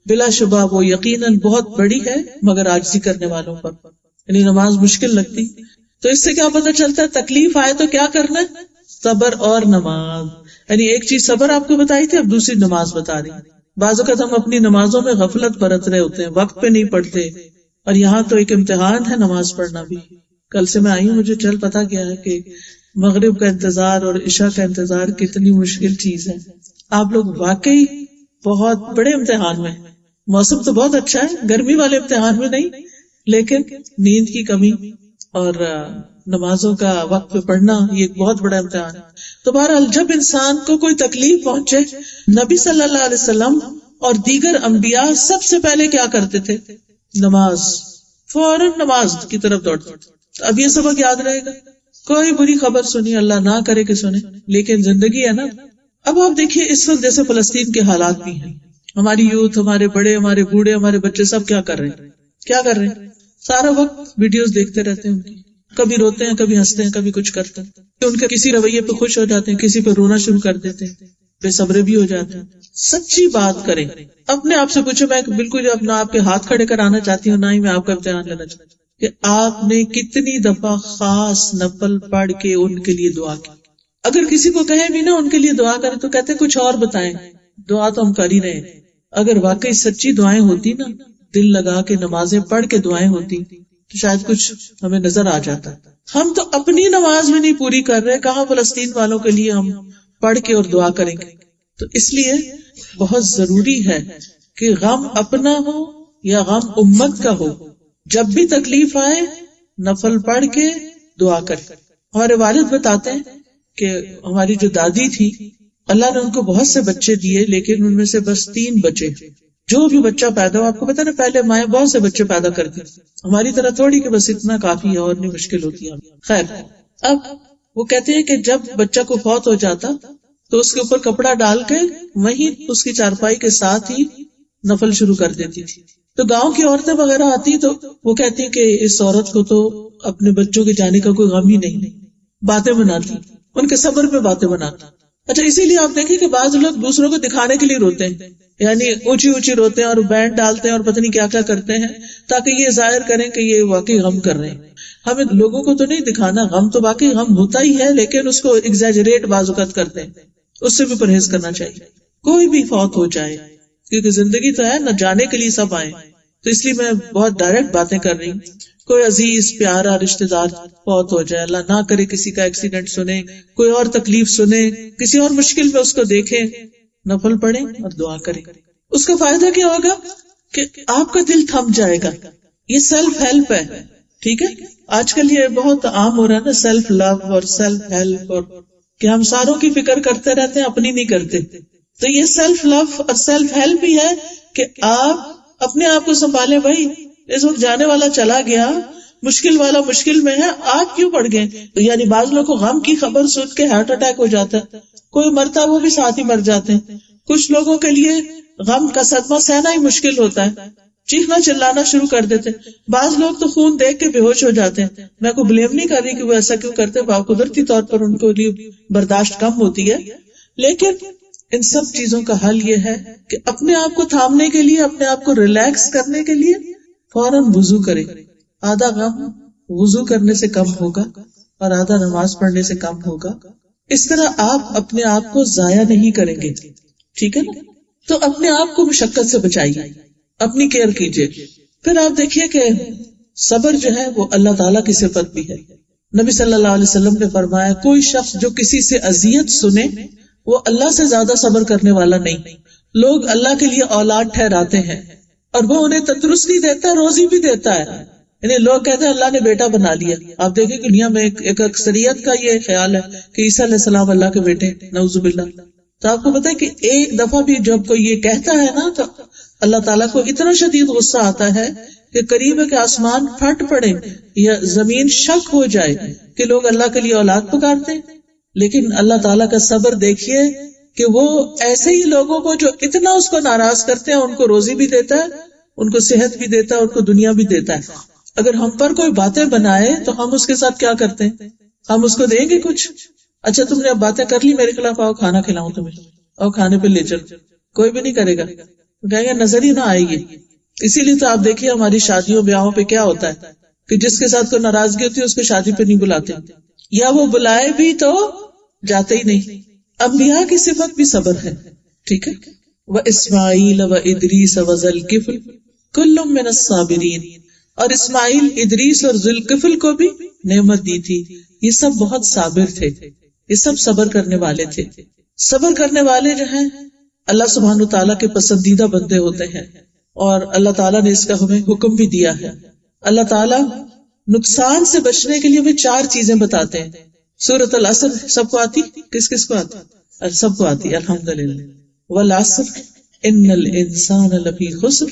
بلا شبہ وہ یقیناً بہت بڑی ہے مگر عاجزی کرنے والوں پر. یعنی نماز مشکل لگتی، تو اس سے کیا پتہ چلتا ہے؟ تکلیف آئے تو کیا کرنا ہے؟ صبر اور نماز. یعنی ایک چیز صبر آپ کو بتائی تھی، اب دوسری نماز بتا رہی. بعض اوقات ہم اپنی نمازوں میں غفلت برت رہے ہوتے ہیں، وقت پہ نہیں پڑھتے، اور یہاں تو ایک امتحان ہے نماز پڑھنا بھی. کل سے میں آئی ہوں، مجھے چل پتا گیا ہے کہ مغرب کا انتظار اور عشاء کا انتظار کتنی مشکل چیز ہے. آپ لوگ واقعی بہت بڑے امتحان میں. موسم تو بہت اچھا ہے، گرمی والے امتحان میں نہیں، لیکن نیند کی کمی اور نمازوں کا وقت پہ پڑھنا یہ ایک بہت بڑا امتحان ہے. تو بہرحال جب انسان کو کوئی تکلیف پہنچے، نبی صلی اللہ علیہ وسلم اور دیگر انبیاء سب سے پہلے کیا کرتے تھے؟ نماز، فوراً نماز کی طرف دوڑتے. اب یہ سبق یاد رہے گا. کوئی بری خبر سنی، اللہ نہ کرے کہ سنے، لیکن زندگی ہے نا. اب آپ دیکھیے اس وقت جیسے فلسطین کے حالات بھی ہیں، ہماری یوتھ، ہمارے بڑے، ہمارے بوڑھے، ہمارے بچے سب کیا کر رہے ہیں؟ کیا کر رہے ہیں؟ سارا وقت ویڈیوز دیکھتے رہتے ہیں ان کی، کبھی روتے ہیں، کبھی ہنستے ہیں، کبھی کچھ کرتے ہیں. ان کے کسی رویے پہ خوش ہو جاتے ہیں، کسی پہ رونا شروع کر دیتے ہیں، بے صبرے بھی ہو جاتے ہیں. سچی بات کریں، اپنے آپ سے پوچھو. میں بالکل اپنا آپ کے ہاتھ کھڑے کرانا چاہتی ہوں، نہ ہی میں آپ کا امتحان لینا چاہتی ہوں کہ آپ نے کتنی دفعہ خاص نفل پڑھ کے ان کے لیے دعا کی. اگر کسی کو کہیں بھی نا ان کے لیے دعا کریں تو کہتے کچھ اور بتائیں. دعا تو ہم کر ہی رہے ہیں. اگر واقعی سچی دعائیں ہوتی نا، دل لگا کے نمازیں پڑھ کے دعائیں ہوتی، تو شاید کچھ ہمیں نظر آ جاتا. ہم تو اپنی نماز میں نہیں پوری کر رہے، کہاں فلسطین والوں کے لیے ہم پڑھ کے اور دعا کریں گے. تو اس لیے بہت ضروری ہے کہ غم اپنا ہو یا غم امت کا ہو، جب بھی تکلیف آئے نفل پڑھ کے دعا کریں. ہمارے والد بتاتے ہیں کہ ہماری جو دادی تھی، اللہ نے ان کو بہت سے بچے دیے، لیکن ان میں سے بس 3 بچے. جو بھی بچہ پیدا ہو، آپ کو پتا نا پہلے مائیں بہت سے بچے پیدا کرتی، ہماری طرح تھوڑی کہ بس اتنا کافی ہے اور نہیں مشکل ہوتی ہے. خیر، اب وہ کہتے ہیں کہ جب بچہ کو فوت ہو جاتا تو اس کے اوپر کپڑا ڈال کے وہیں اس کی چارپائی کے ساتھ ہی نفل شروع کر دیتی تھی. تو گاؤں کی عورتیں وغیرہ آتی تو وہ کہتی کہ اس عورت کو تو اپنے بچوں کے جانے کا کوئی غم ہی نہیں، باتیں بناتی، ان کے صبر پہ باتیں بناتی. اچھا، اسی لیے آپ دیکھیں کہ بعض لوگ دوسروں کو دکھانے کے لیے روتے ہیں، یعنی اونچی اونچی روتے ہیں اور بینڈ ڈالتے ہیں اور پتہ نہیں کیا کیا کرتے ہیں تاکہ یہ ظاہر کریں کہ یہ واقعی غم کر رہے ہیں. ہمیں لوگوں کو تو نہیں دکھانا، غم تو واقعی غم ہوتا ہی ہے، لیکن اس کو ایگزیجریٹ بعض اوقات کرتے ہیں. اس سے بھی پرہیز کرنا چاہیے. کوئی بھی فوت ہو جائے، کیونکہ زندگی تو ہے نہ، جانے کے لیے سب آئے، تو اس لیے میں بہت ڈائریکٹ باتیں کر رہی ہوں. کوئی عزیز پیارا رشتہ دار فوت ہو جائے، اللہ نہ کرے کسی کا ایکسیڈنٹ سنے، کوئی اور تکلیف سنے، کسی اور مشکل میں اس کو دیکھیں، نفل پڑھیں اور دعا کریں. اس کا فائدہ کیا ہوگا کہ آپ کا دل تھم جائے گا. یہ سیلف ہیلپ ہے، ٹھیک ہے. آج کل یہ بہت عام ہو رہا ہے نا، سیلف لو اور سیلف ہیلپ، اور کہ ہم ساروں کی فکر کرتے رہتے ہیں، اپنی نہیں کرتے. تو یہ سیلف لو اور سیلف ہیلپ ہی ہے کہ آپ اپنے آپ کو سنبھالیں. بھائی اس وقت جانے والا چلا گیا، مشکل والا مشکل میں ہے، آپ کیوں پڑ گئے؟ یعنی بعض لوگوں کو غم کی خبر سن کے ہارٹ اٹیک ہو جاتا ہے، کوئی مرتا وہ بھی ساتھ ہی مر جاتے ہیں. کچھ لوگوں کے لیے غم کا صدمہ سہنا ہی مشکل ہوتا ہے، چیخنا چلانا شروع کر دیتے. بعض لوگ تو خون دیکھ کے بے ہوش ہو جاتے ہیں. میں کو بلیم نہیں کر رہی کہ وہ ایسا کیوں کرتے، قدرتی طور پر ان کو لیے برداشت کم ہوتی ہے. لیکن ان سب چیزوں کا حل یہ ہے کہ اپنے آپ کو تھامنے کے لیے، اپنے آپ کو ریلیکس کرنے کے لیے فوراً وضو کرے. آدھا غم وضو کرنے سے کم ہوگا اور آدھا نماز پڑھنے سے کم ہوگا. اس طرح آپ اپنے آپ کو ضائع نہیں کریں گے، ٹھیک ہے نا؟ تو اپنے آپ کو مشقت سے بچائیے، اپنی کیئر کیجیے. پھر آپ دیکھیے کہ صبر جو ہے وہ اللہ تعالیٰ کی صفت بھی ہے. نبی صلی اللہ علیہ وسلم نے فرمایا کوئی شخص جو کسی سے اذیت سنے وہ اللہ سے زیادہ صبر کرنے والا نہیں. لوگ اللہ کے لیے اولاد ٹھہراتے ہیں اور وہ انہیں تندرستی دیتا ہے، روزی بھی دیتا ہے. یعنی لوگ کہتے ہیں اللہ نے بیٹا بنا لیا. آپ دیکھیں کہ دنیا میں ایک اکثریت کا یہ خیال ہے کہ عیسیٰ علیہ السلام اللہ کے بیٹے، نعوذ باللہ. تو آپ کو پتا ہے کہ ایک دفعہ بھی جب کوئی یہ کہتا ہے نا تو اللہ تعالیٰ کو اتنا شدید غصہ آتا ہے کہ قریب ہے کہ آسمان پھٹ پڑے یا زمین شک ہو جائے کہ لوگ اللہ کے لیے اولاد پکارتے ہیں. لیکن اللہ تعالیٰ کا صبر دیکھیے کہ وہ ایسے ہی لوگوں کو جو اتنا اس کو ناراض کرتے ہیں ان کو روزی بھی دیتا ہے، ان کو صحت بھی دیتا ہے، ان کو دنیا بھی دیتا ہے. اگر ہم پر کوئی باتیں بنائے تو ہم اس کے ساتھ کیا کرتے ہیں؟ ہم اس کو دیں گے کچھ. اچھا تم نے اب باتیں کر لی میرے خلاف، آؤ کھانا کھلاؤں تمہیں، اور کھانے پہ لے چلو. کوئی بھی نہیں کرے گا، کہیں گے نظر ہی نہ آئے گی. اسی لیے تو آپ دیکھیے ہماری شادیوں بیاہوں پہ کیا ہوتا ہے کہ جس کے ساتھ کوئی ناراضگی ہوتی ہے اس کو شادی پہ نہیں بلاتے، یا وہ بلائے بھی تو جاتے ہی نہیں. انبیاء کی صفت بھی صبر ہے، ٹھیک ہے. وَإِسْمَاعِيلَ وَإِدْرِيسَ وَذَا كُلٌّ مِّنَ الصَّابِرِينَ، اور اسماعیل، ادریس اور ذوالکفل کو بھی نعمت دی تھی. یہ سب بہت صابر تھے، یہ سب صبر کرنے والے تھے. صبر کرنے والے جو ہیں اللہ سبحانہ تعالیٰ کے پسندیدہ بندے ہوتے ہیں، اور اللہ تعالیٰ نے اس کا ہمیں حکم بھی دیا ہے. اللہ تعالیٰ نقصان سے بچنے کے لیے ہمیں 4 چیزیں بتاتے ہیں. سورۃ العصر سب کو آتی؟ کس کس کو آتی؟ سب کو آتی الحمدللہ. والعصر ان الانسان لفی خسر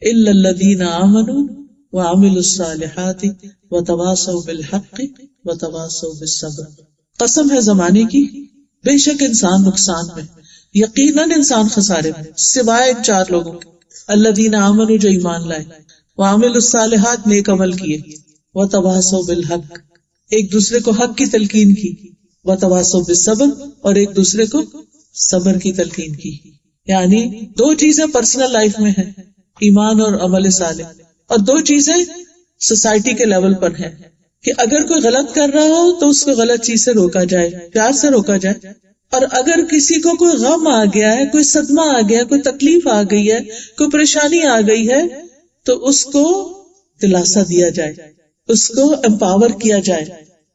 الا الذین آمنوا وعملوا الصالحات وتواصوا بالحق وتواصوا بالصبر. قسم ہے زمانے کی، بے شک انسان نقصان میں، یقیناً انسان خسارے میں، سوائے ان 4 لوگوں کے. الذین آمنوا جو ایمان لائے، وعملوا الصالحات نیک عمل کیے، وتواصوا بالحق ایک دوسرے کو حق کی تلقین کی، وتواصوا بالصبر اور ایک دوسرے کو صبر کی تلقین کی. یعنی 2 چیزیں پرسنل لائف میں ہیں، ایمان اور عمل صالح، اور 2 چیزیں سوسائٹی کے لیول پر ہیں کہ اگر کوئی غلط کر رہا ہو تو اس کو غلط چیز سے روکا جائے، پیار سے روکا جائے. اور اگر کسی کو کوئی غم آ گیا ہے، کوئی صدمہ آ گیا ہے، کوئی تکلیف آ گئی ہے، کوئی پریشانی آ گئی ہے تو اس کو دلاسا دیا جائے، اس کو امپاور کیا جائے،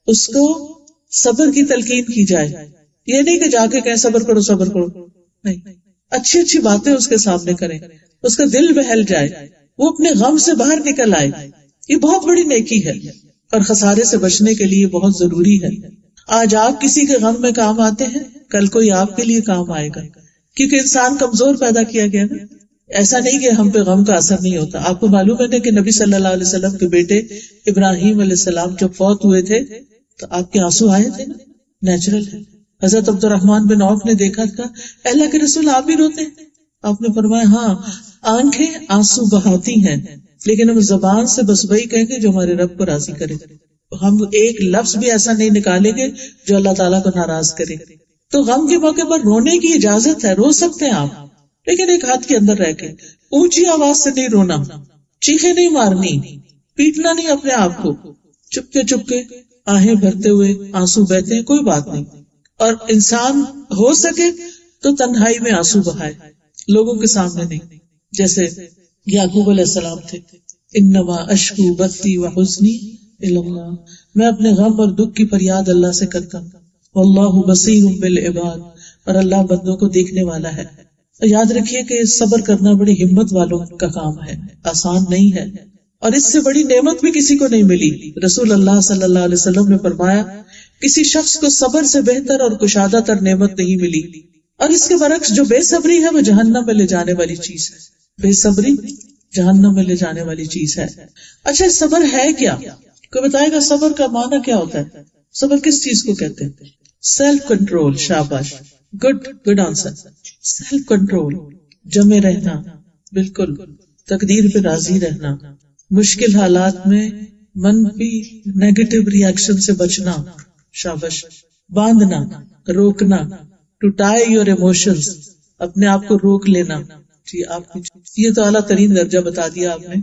اس کو صبر کی تلقین کی جائے. یہ نہیں کہ جا کے کہیں صبر کرو صبر کرو، نہیں، اچھی اچھی باتیں اس کے سامنے کریں، اس کا دل بہل جائے، وہ اپنے غم سے باہر نکل آئے. یہ بہت بڑی نیکی ہے اور خسارے سے بچنے کے لیے بہت ضروری ہے. آج آپ کسی کے غم میں کام آتے ہیں، کل کوئی آپ کے لیے کام آئے گا، کیونکہ انسان کمزور پیدا کیا گیا نا. ایسا نہیں کہ ہم پہ غم کا اثر نہیں ہوتا. آپ کو معلوم ہے کہ نبی صلی اللہ علیہ وسلم کے بیٹے ابراہیم علیہ السلام جب فوت ہوئے تھے تو آپ کے آنسو آئے تھے نا، نیچرل ہے. حضرت عبد الرحمن بن عوف نے دیکھا تھا اللہ کے رسول آپ بھی روتے ہیں؟ آپ نے فرمایا ہاں، آنکھیں آنسو بہاتی ہیں لیکن ہم زبان سے بس وہی کہیں گے جو ہمارے رب کو راضی کرے. ہم ایک لفظ بھی ایسا نہیں نکالیں گے جو اللہ تعالیٰ کو ناراض کرے. تو غم کے موقع پر رونے کی اجازت ہے، رو سکتے ہیں آپ، لیکن ایک حد کے اندر رہ کے. اونچی آواز سے نہیں رونا، چیخیں نہیں مارنی، پیٹنا نہیں اپنے آپ کو، چپ کے آہیں بھرتے ہوئے آنسو بہتے ہیں، کوئی بات نہیں. اور انسان ہو سکے تو تنہائی میں آنسو بہائے، لوگوں کے سامنے نہیں. جیسے یعقوب علیہ السلام تھے، انما اشکو بثی وحزنی الی اللہ، میں اپنے غم اور دکھ کی فریاد اللہ سے کرتا ہوں. واللہ بصیر بالعباد، اور اللہ بندوں کو دیکھنے والا ہے. یاد رکھیے کہ صبر کرنا بڑی ہمت والوں کا کام ہے، آسان نہیں ہے، اور اس سے بڑی نعمت بھی کسی کو نہیں ملی. رسول اللہ صلی اللہ علیہ وسلم نے فرمایا کسی شخص کو صبر سے بہتر اور کشادہ تر نعمت نہیں ملی. اور اس کے برعکس جو بے صبری ہے وہ جہنم میں لے جانے والی چیز ہے. بے صبری جہنم میں لے جانے والی چیز ہے. اچھا صبر ہے کیا؟ کوئی بتائے گا صبر کا معنی کیا ہوتا ہے؟ صبر کس چیز کو کہتے ہیں؟ Self control. شاباش، گڈ آنسر. سیلف کنٹرول، جمے رہنا، بالکل تقدیر پہ راضی رہنا، مشکل حالات میں منفی نیگیٹو ری ایکشن سے بچنا. شاباش. باندھنا، روکنا، ٹو ٹائی یور ایموشنز، اپنے آپ کو روک لینا. جی آپ یہ تو اعلیٰ ترین درجہ بتا دیا آپ نے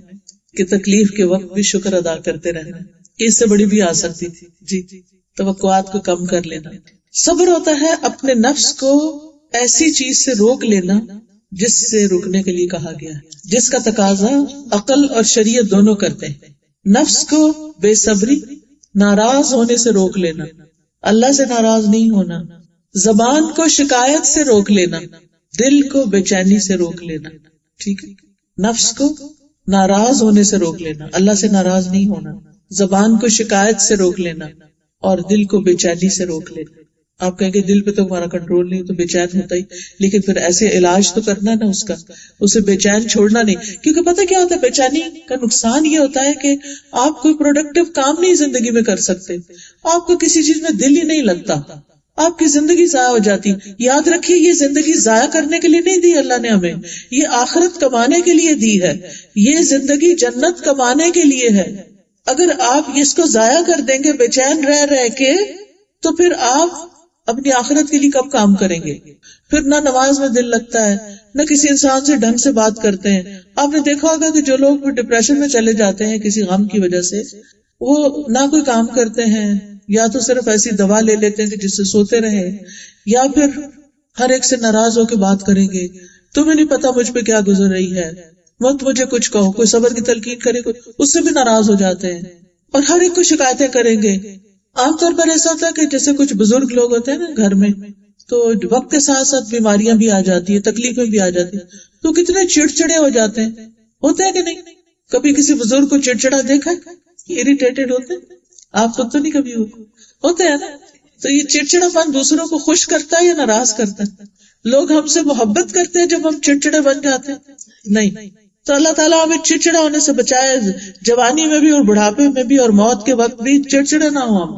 کہ تکلیف کے وقت بھی شکر ادا کرتے رہنا. اس سے بڑی بھی آ سکتی تھی. جی توقعات کو کم کر لینا. صبر ہوتا ہے اپنے نفس کو ایسی چیز سے روک لینا جس سے رکنے کے لیے کہا گیا ہے، جس کا تقاضا عقل اور شریعت دونوں کرتے ہیں. نفس کو بے صبری، ناراض ہونے سے روک لینا، اللہ سے ناراض نہیں ہونا. زبان کو شکایت سے روک لینا، دل کو بے چینی سے روک لینا. ٹھیک ہے، نفس کو ناراض ہونے سے روک لینا، اللہ سے ناراض نہیں ہونا. زبان کو شکایت سے روک لینا اور دل کو بے چینی سے روک لینا. آپ کہیں کہ دل پہ تو ہمارا کنٹرول نہیں، تو بے چین ہوتا ہی، لیکن پھر ایسے علاج تو کرنا نا اس کا، اسے بے چین چھوڑنا نہیں. کیونکہ پتہ کیا ہوتا ہے، بے چینی کا نقصان یہ ہوتا ہے کہ آپ کوئی پروڈکٹیو کام نہیں زندگی میں کر سکتے، آپ کو کسی چیز میں دل ہی نہیں لگتا، آپ کی زندگی ضائع ہو جاتی. یاد رکھیے یہ زندگی ضائع کرنے کے لیے نہیں دی اللہ نے ہمیں، یہ آخرت کمانے کے لیے دی ہے. یہ زندگی جنت کمانے کے لیے ہے. اگر آپ اس کو ضائع کر دیں گے بے چین رہ رہ کے، تو پھر آپ اپنی آخرت کے لیے کب کام کریں گے؟ پھر نہ نماز میں دل لگتا ہے، نہ کسی انسان سے ڈھنگ سے بات کرتے ہیں. آپ نے دیکھا ہوگا کہ جو لوگ ڈپریشن میں چلے جاتے ہیں کسی غم کی وجہ سے، وہ نہ کوئی کام کرتے ہیں، یا تو صرف ایسی دوا لے لیتے ہیں کہ جس سے سوتے رہے، یا پھر ہر ایک سے ناراض ہو کے بات کریں گے. تمہیں نہیں پتا مجھ پہ کیا گزر رہی ہے، مت مجھے کچھ کہو. کوئی صبر کی تلقین کرے اس سے بھی ناراض ہو جاتے ہیں، اور ہر ایک کو شکایتیں کریں گے. عام طور پر ایسا ہوتا ہے کہ جیسے کچھ بزرگ لوگ ہوتے ہیں نا گھر میں، تو وقت کے ساتھ ساتھ بیماریاں بھی آ جاتی ہیں، تکلیفیں بھی آ جاتی ہیں، تو کتنے چڑچڑے ہو جاتے ہیں. ہوتے ہیں کہ نہیں؟ کبھی کسی بزرگ کو چڑچڑا دیکھا، اریٹیٹڈ ہوتے ہیں؟ آپ خود تو نہیں کبھی ہوتے ہیں نا. تو یہ چڑچڑا پن دوسروں کو خوش کرتا ہے یا ناراض کرتا ہے؟ لوگ ہم سے محبت کرتے ہیں جب ہم چڑچڑے بن جاتے ہیں؟ نہیں. تو اللہ تعالیٰ ہمیں چڑچڑا ہونے سے بچائے، جوانی میں بھی اور بڑھاپے میں بھی اور موت کے وقت بھی چڑچڑے نہ ہو ہم،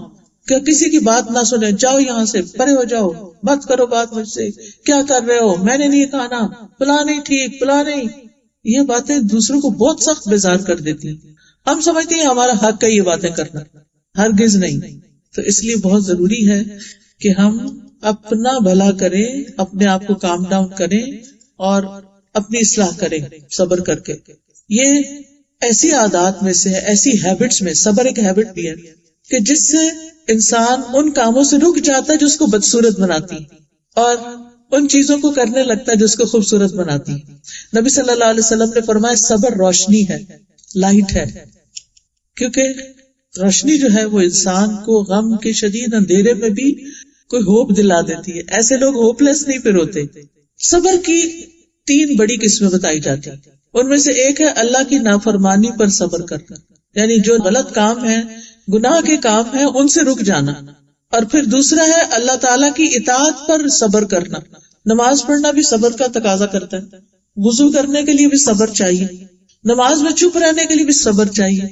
کہ کسی کی بات نہ سنیں، جاؤ یہاں سے، پرے ہو جاؤ، مت کرو بات مجھ سے، کیا کر رہے ہو، میں نے نہیں کھانا، فلاں نہیں ٹھیک، فلاں نہیں. یہ باتیں دوسروں کو بہت سخت بیزار کر دیتی ہیں. ہم سمجھتے ہیں ہمارا حق ہے یہ باتیں کرنا، ہرگز نہیں. تو اس لیے بہت ضروری ہے کہ ہم اپنا بھلا کریں، اپنے آپ کو کام ڈاؤن کریں اور اپنی اصلاح کریں صبر کر کے. یہ ایسی عادات میں سے ہے، ایسی ہیبٹس میں صبر ایک ہیبٹ بھی ہے کہ جس سے انسان ان کاموں سے رک جاتا ہے جو اس کو بدصورت بناتی اور ان چیزوں کو کرنے لگتا ہے جو اس کو خوبصورت بناتی. نبی صلی اللہ علیہ وسلم نے فرمایا صبر روشنی ہے، لائٹ ہے، کیونکہ روشنی جو ہے وہ انسان کو غم کے شدید اندھیرے میں بھی کوئی ہوپ دلا دیتی ہے. ایسے لوگ ہوپ لیس نہیں پھر ہوتے. صبر کی 3 بڑی قسمیں بتائی جاتی ہیں. ان میں سے ایک ہے اللہ کی نافرمانی پر صبر کرنا، یعنی جو غلط کام ہے، گناہ کے کام ہیں، ان سے رک جانا. اور پھر دوسرا ہے اللہ تعالیٰ کی اطاعت پر صبر کرنا. نماز پڑھنا بھی صبر کا تقاضا کرتا ہے، وضو کرنے کے لیے بھی صبر چاہیے، نماز میں چپ رہنے کے لیے بھی صبر چاہیے.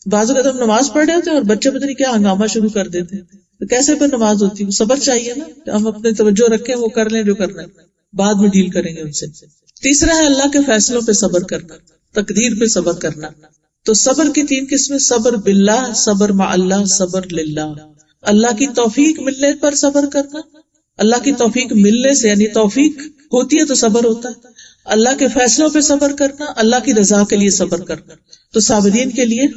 بعض اوقات ہم نماز پڑھ رہے ہوتے ہیں اور بچے پتہ نہیں کیا ہنگامہ شروع کر دیتے ہیں، تو کیسے پھر نماز ہوتی ہے؟ صبر چاہیے نا، ہم اپنے توجہ رکھیں، وہ کر لیں جو کرنا ہے، بعد میں ڈیل کریں گے ان سے. تیسرا ہے اللہ کے فیصلوں پہ صبر کرنا، تقدیر پہ صبر کرنا. تو صبر کی 3 قسمیں: صبر باللہ، صبر مع اللہ، صبر للہ. اللہ کی توفیق ملنے پر صبر کرنا، اللہ کی توفیق ملنے سے یعنی توفیق ہوتی ہے تو صبر ہوتا ہے. اللہ کے فیصلوں پہ صبر کرنا، اللہ کی رضا کے لیے صبر کرنا. تو صابرین کے لیے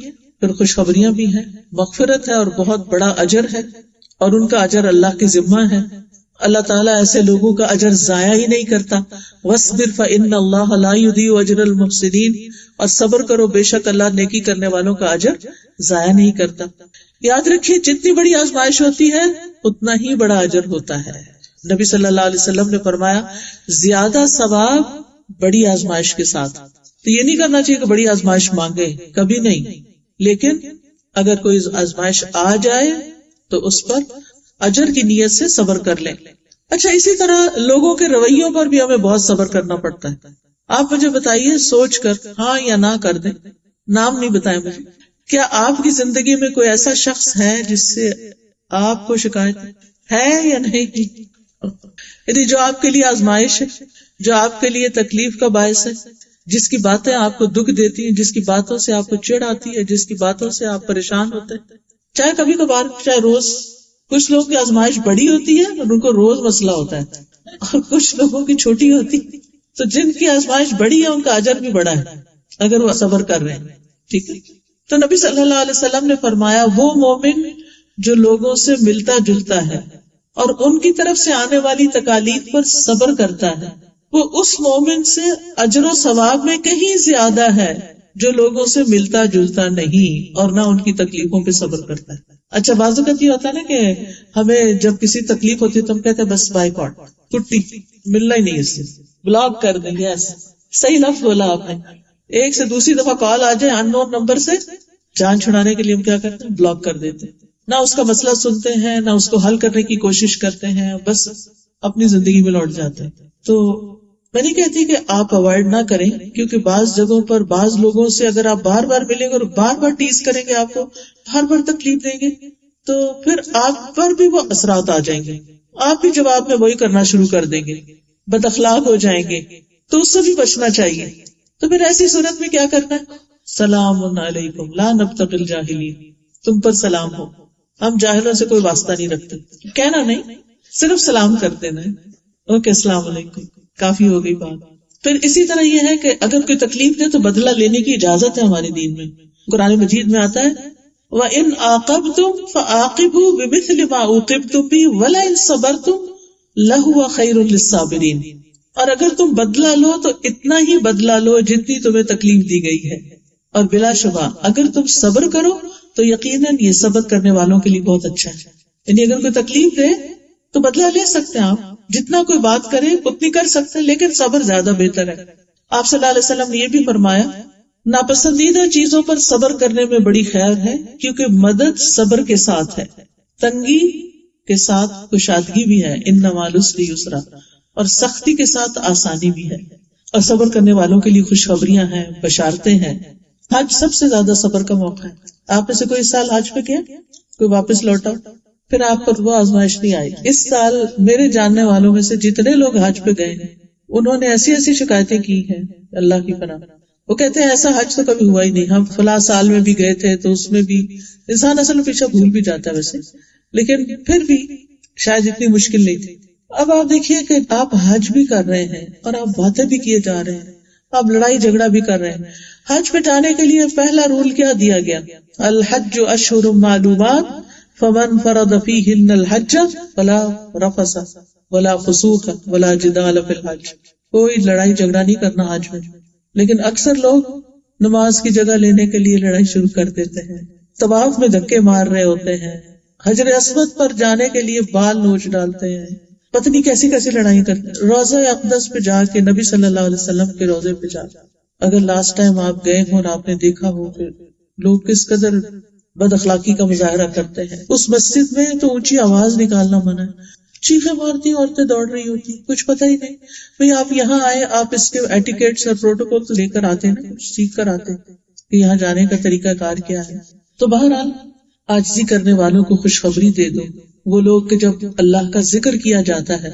پھر خوشخبریاں بھی ہیں، مغفرت ہے اور بہت بڑا اجر ہے، اور ان کا اجر اللہ کے ذمہ ہے. اللہ تعالیٰ ایسے لوگوں کا اجر ضائع ہی نہیں کرتا. وَاصْبِرْ فَإِنَّ اللَّهَ لَا يُضِيعُ أَجْرَ الْمُحْسِنِينَ. اور صبر کرو، بے شک اللہ نیکی کرنے والوں کا اجر ضائع نہیں کرتا. یاد رکھیے جتنی بڑی آزمائش ہوتی ہے اتنا ہی بڑا اجر ہوتا ہے. نبی صلی اللہ علیہ وسلم نے فرمایا زیادہ ثواب بڑی آزمائش کے ساتھ. تو یہ نہیں کرنا چاہیے کہ بڑی آزمائش مانگے، کبھی نہیں، لیکن اگر کوئی آزمائش آ جائے تو اس پر اجر کی نیت سے صبر کر لیں. اچھا، اسی طرح لوگوں کے رویوں پر بھی ہمیں بہت صبر کرنا پڑتا ہے. آپ مجھے بتائیے سوچ کر ہاں یا نہ کر دیں، نام نہیں بتائیں مجھے، کیا آپ کی زندگی میں کوئی ایسا شخص ہے جس سے آپ کو شکایت ہے یا نہیں؟ یعنی جو آپ کے لیے آزمائش ہے، جو آپ کے لیے تکلیف کا باعث ہے، جس کی باتیں آپ کو دکھ دیتی ہیں، جس کی باتوں سے آپ کو چڑ آتی ہے، جس کی باتوں سے آپ پریشان ہوتے ہیں، چاہے کبھی کبھار چاہے روز. کچھ لوگوں کی آزمائش بڑی ہوتی ہے اور ان کو روز مسئلہ ہوتا ہے، اور کچھ لوگوں کی چھوٹی ہوتی. تو جن کی آزمائش بڑی ہے ان کا اجر بھی بڑا ہے اگر وہ صبر کر رہے ہیں. ٹھیک ہے. تو نبی صلی اللہ علیہ وسلم نے فرمایا وہ مومن جو لوگوں سے ملتا جلتا ہے اور ان کی طرف سے آنے والی تکالیف پر صبر کرتا ہے، وہ اس مومن سے اجر و ثواب میں کہیں زیادہ ہے جو لوگوں سے ملتا جلتا نہیں اور نہ ان کی تکلیفوں پہ صبر کرتا ہے. اچھا بعض اوقات یہ ہوتا ہے نا کہ ہمیں جب کسی تکلیف ہوتی ہے تو ہم کہتے ہیں بس بائی کاٹ، چھٹی، ملنا ہی نہیں، اس سے بلاک کر دیں گے. ایسا صحیح لفظ بولا آپ نے. ایک سے دوسری دفعہ کال آ جائے ان نون نمبر سے، جان چھڑانے کے لیے ہم کیا کرتے ہیں؟ بلاک کر دیتے ہیں. نہ اس کا مسئلہ سنتے ہیں، نہ اس کو حل کرنے کی کوشش کرتے ہیں، بس اپنی زندگی میں لوٹ جاتے ہیں. تو میں نہیں کہتی کہ آپ اوائڈ نہ کریں، کیونکہ بعض جگہوں پر بعض لوگوں سے اگر آپ بار بار ملیں گے اور بار بار ٹیز کریں گے، آپ کو ہر بار تکلیف دیں گے، تو پھر آپ پر بھی وہ اثرات آ جائیں گے، آپ بھی جواب میں وہی کرنا شروع کر دیں گے، بد اخلاق ہو جائیں گے. تو اس سے بھی بچنا چاہیے. تو پھر ایسی صورت میں کیا کرنا ہے؟ سلام علیکم لا نبتغی الجاہلین، تم پر سلام ہو، ہم جاہلوں سے کوئی واسطہ نہیں رکھتے. کہنا نہیں، صرف سلام کر دینا ہے. اوکے السلام علیکم، کافی ہو گئی بات. پھر اسی طرح یہ ہے کہ اگر کوئی تکلیف دے تو بدلہ لینے کی اجازت ہے ہمارے دین میں. قرآن مجید میں آتا ہے وَإِنْ عَاقَبْتُمْ فَعَاقِبُوا بِمِثْلِ مَا عُوقِبْتُمْ بِهِ وَلَئِنْ صَبَرْتُمْ لَهُوَ خَيْرٌ لِلصَّابِرِينَ. اور اگر تم بدلہ لو تو اتنا ہی بدلہ لو جتنی تمہیں تکلیف دی گئی ہے، اور بلا شبہ اگر تم صبر کرو تو یقیناً یہ صبر کرنے والوں کے لیے بہت اچھا ہے. یعنی اگر کوئی تکلیف دے تو بدلہ لے سکتے ہیں آپ، جتنا کوئی بات کرے اتنی کر سکتے ہیں، لیکن صبر زیادہ بہتر ہے. آپ صلی اللہ علیہ وسلم نے یہ بھی فرمایا ناپسندیدہ چیزوں پر صبر کرنے میں بڑی خیر ہے، کیونکہ مدد صبر کے ساتھ ہے، تنگی کے ساتھ کشادگی بھی ہے، انما العسر یسرا، اور سختی کے ساتھ آسانی بھی ہے. اور صبر کرنے والوں کے لیے خوشخبریاں ہیں، بشارتیں ہیں. حج سب سے زیادہ صبر کا موقع ہے. آپ میں سے کوئی اس سال حج پہ گیا؟ کوئی واپس لوٹا؟ پھر آپ پر وہ آزمائش نہیں آئی. اس سال میرے جاننے والوں میں سے جتنے لوگ حج پہ گئے ہیں انہوں نے ایسی ایسی شکایتیں کی ہیں اللہ کی پناہ. وہ کہتے ہیں ایسا حج تو کبھی ہوا ہی نہیں، ہم فلاں سال میں بھی گئے تھے تو اس میں بھی انسان اصل میں پیچھے بھول بھی جاتا ہے ویسے، لیکن پھر بھی شاید اتنی مشکل نہیں تھی. اب آپ دیکھیے کہ آپ حج بھی کر رہے ہیں اور آپ باتیں بھی کیے جا رہے ہیں، آپ لڑائی جھگڑا بھی کر رہے ہیں. حج پہ جانے کے لیے پہلا رول کیا دیا گیا؟ الحج اشہر معلومات فمن فرض فیہن الحج فلا رفث ولا فسوق ولا جدال فی الحج. کوئی لڑائی جھگڑا نہیں کرنا حج میں. لیکن اکثر لوگ نماز کی جگہ لینے کے لیے لڑائی شروع کر دیتے ہیں، طواف میں دھکے مار رہے ہوتے ہیں، حجر اسود پر جانے کے لیے بال نوچ ڈالتے ہیں، پتہ نہیں کیسی کیسی لڑائی کرتے ہیں. روضہ اقدس پہ جا کے، نبی صلی اللہ علیہ وسلم کے روضے پہ جا، اگر لاسٹ ٹائم آپ گئے ہوں اور آپ نے دیکھا ہو کہ لوگ کس قدر بد اخلاقی کا مظاہرہ کرتے ہیں. اس مسجد میں تو اونچی آواز نکالنا منع ہے، چیخیں مارتی عورتیں دوڑ رہی ہوتی، کچھ پتہ ہی نہیں. بھئی آپ یہاں آئے، آپ اس کے ایٹیکیٹس اور پروٹوکول تو لے کر آتے ہیں نا، کچھ سیکھ کر آتے ہیں کہ یہاں جانے کا طریقہ کار کیا ہے. تو بہرحال عاجزی کرنے والوں کو خوشخبری دے دو. وہ لوگ کہ جب اللہ کا ذکر کیا جاتا ہے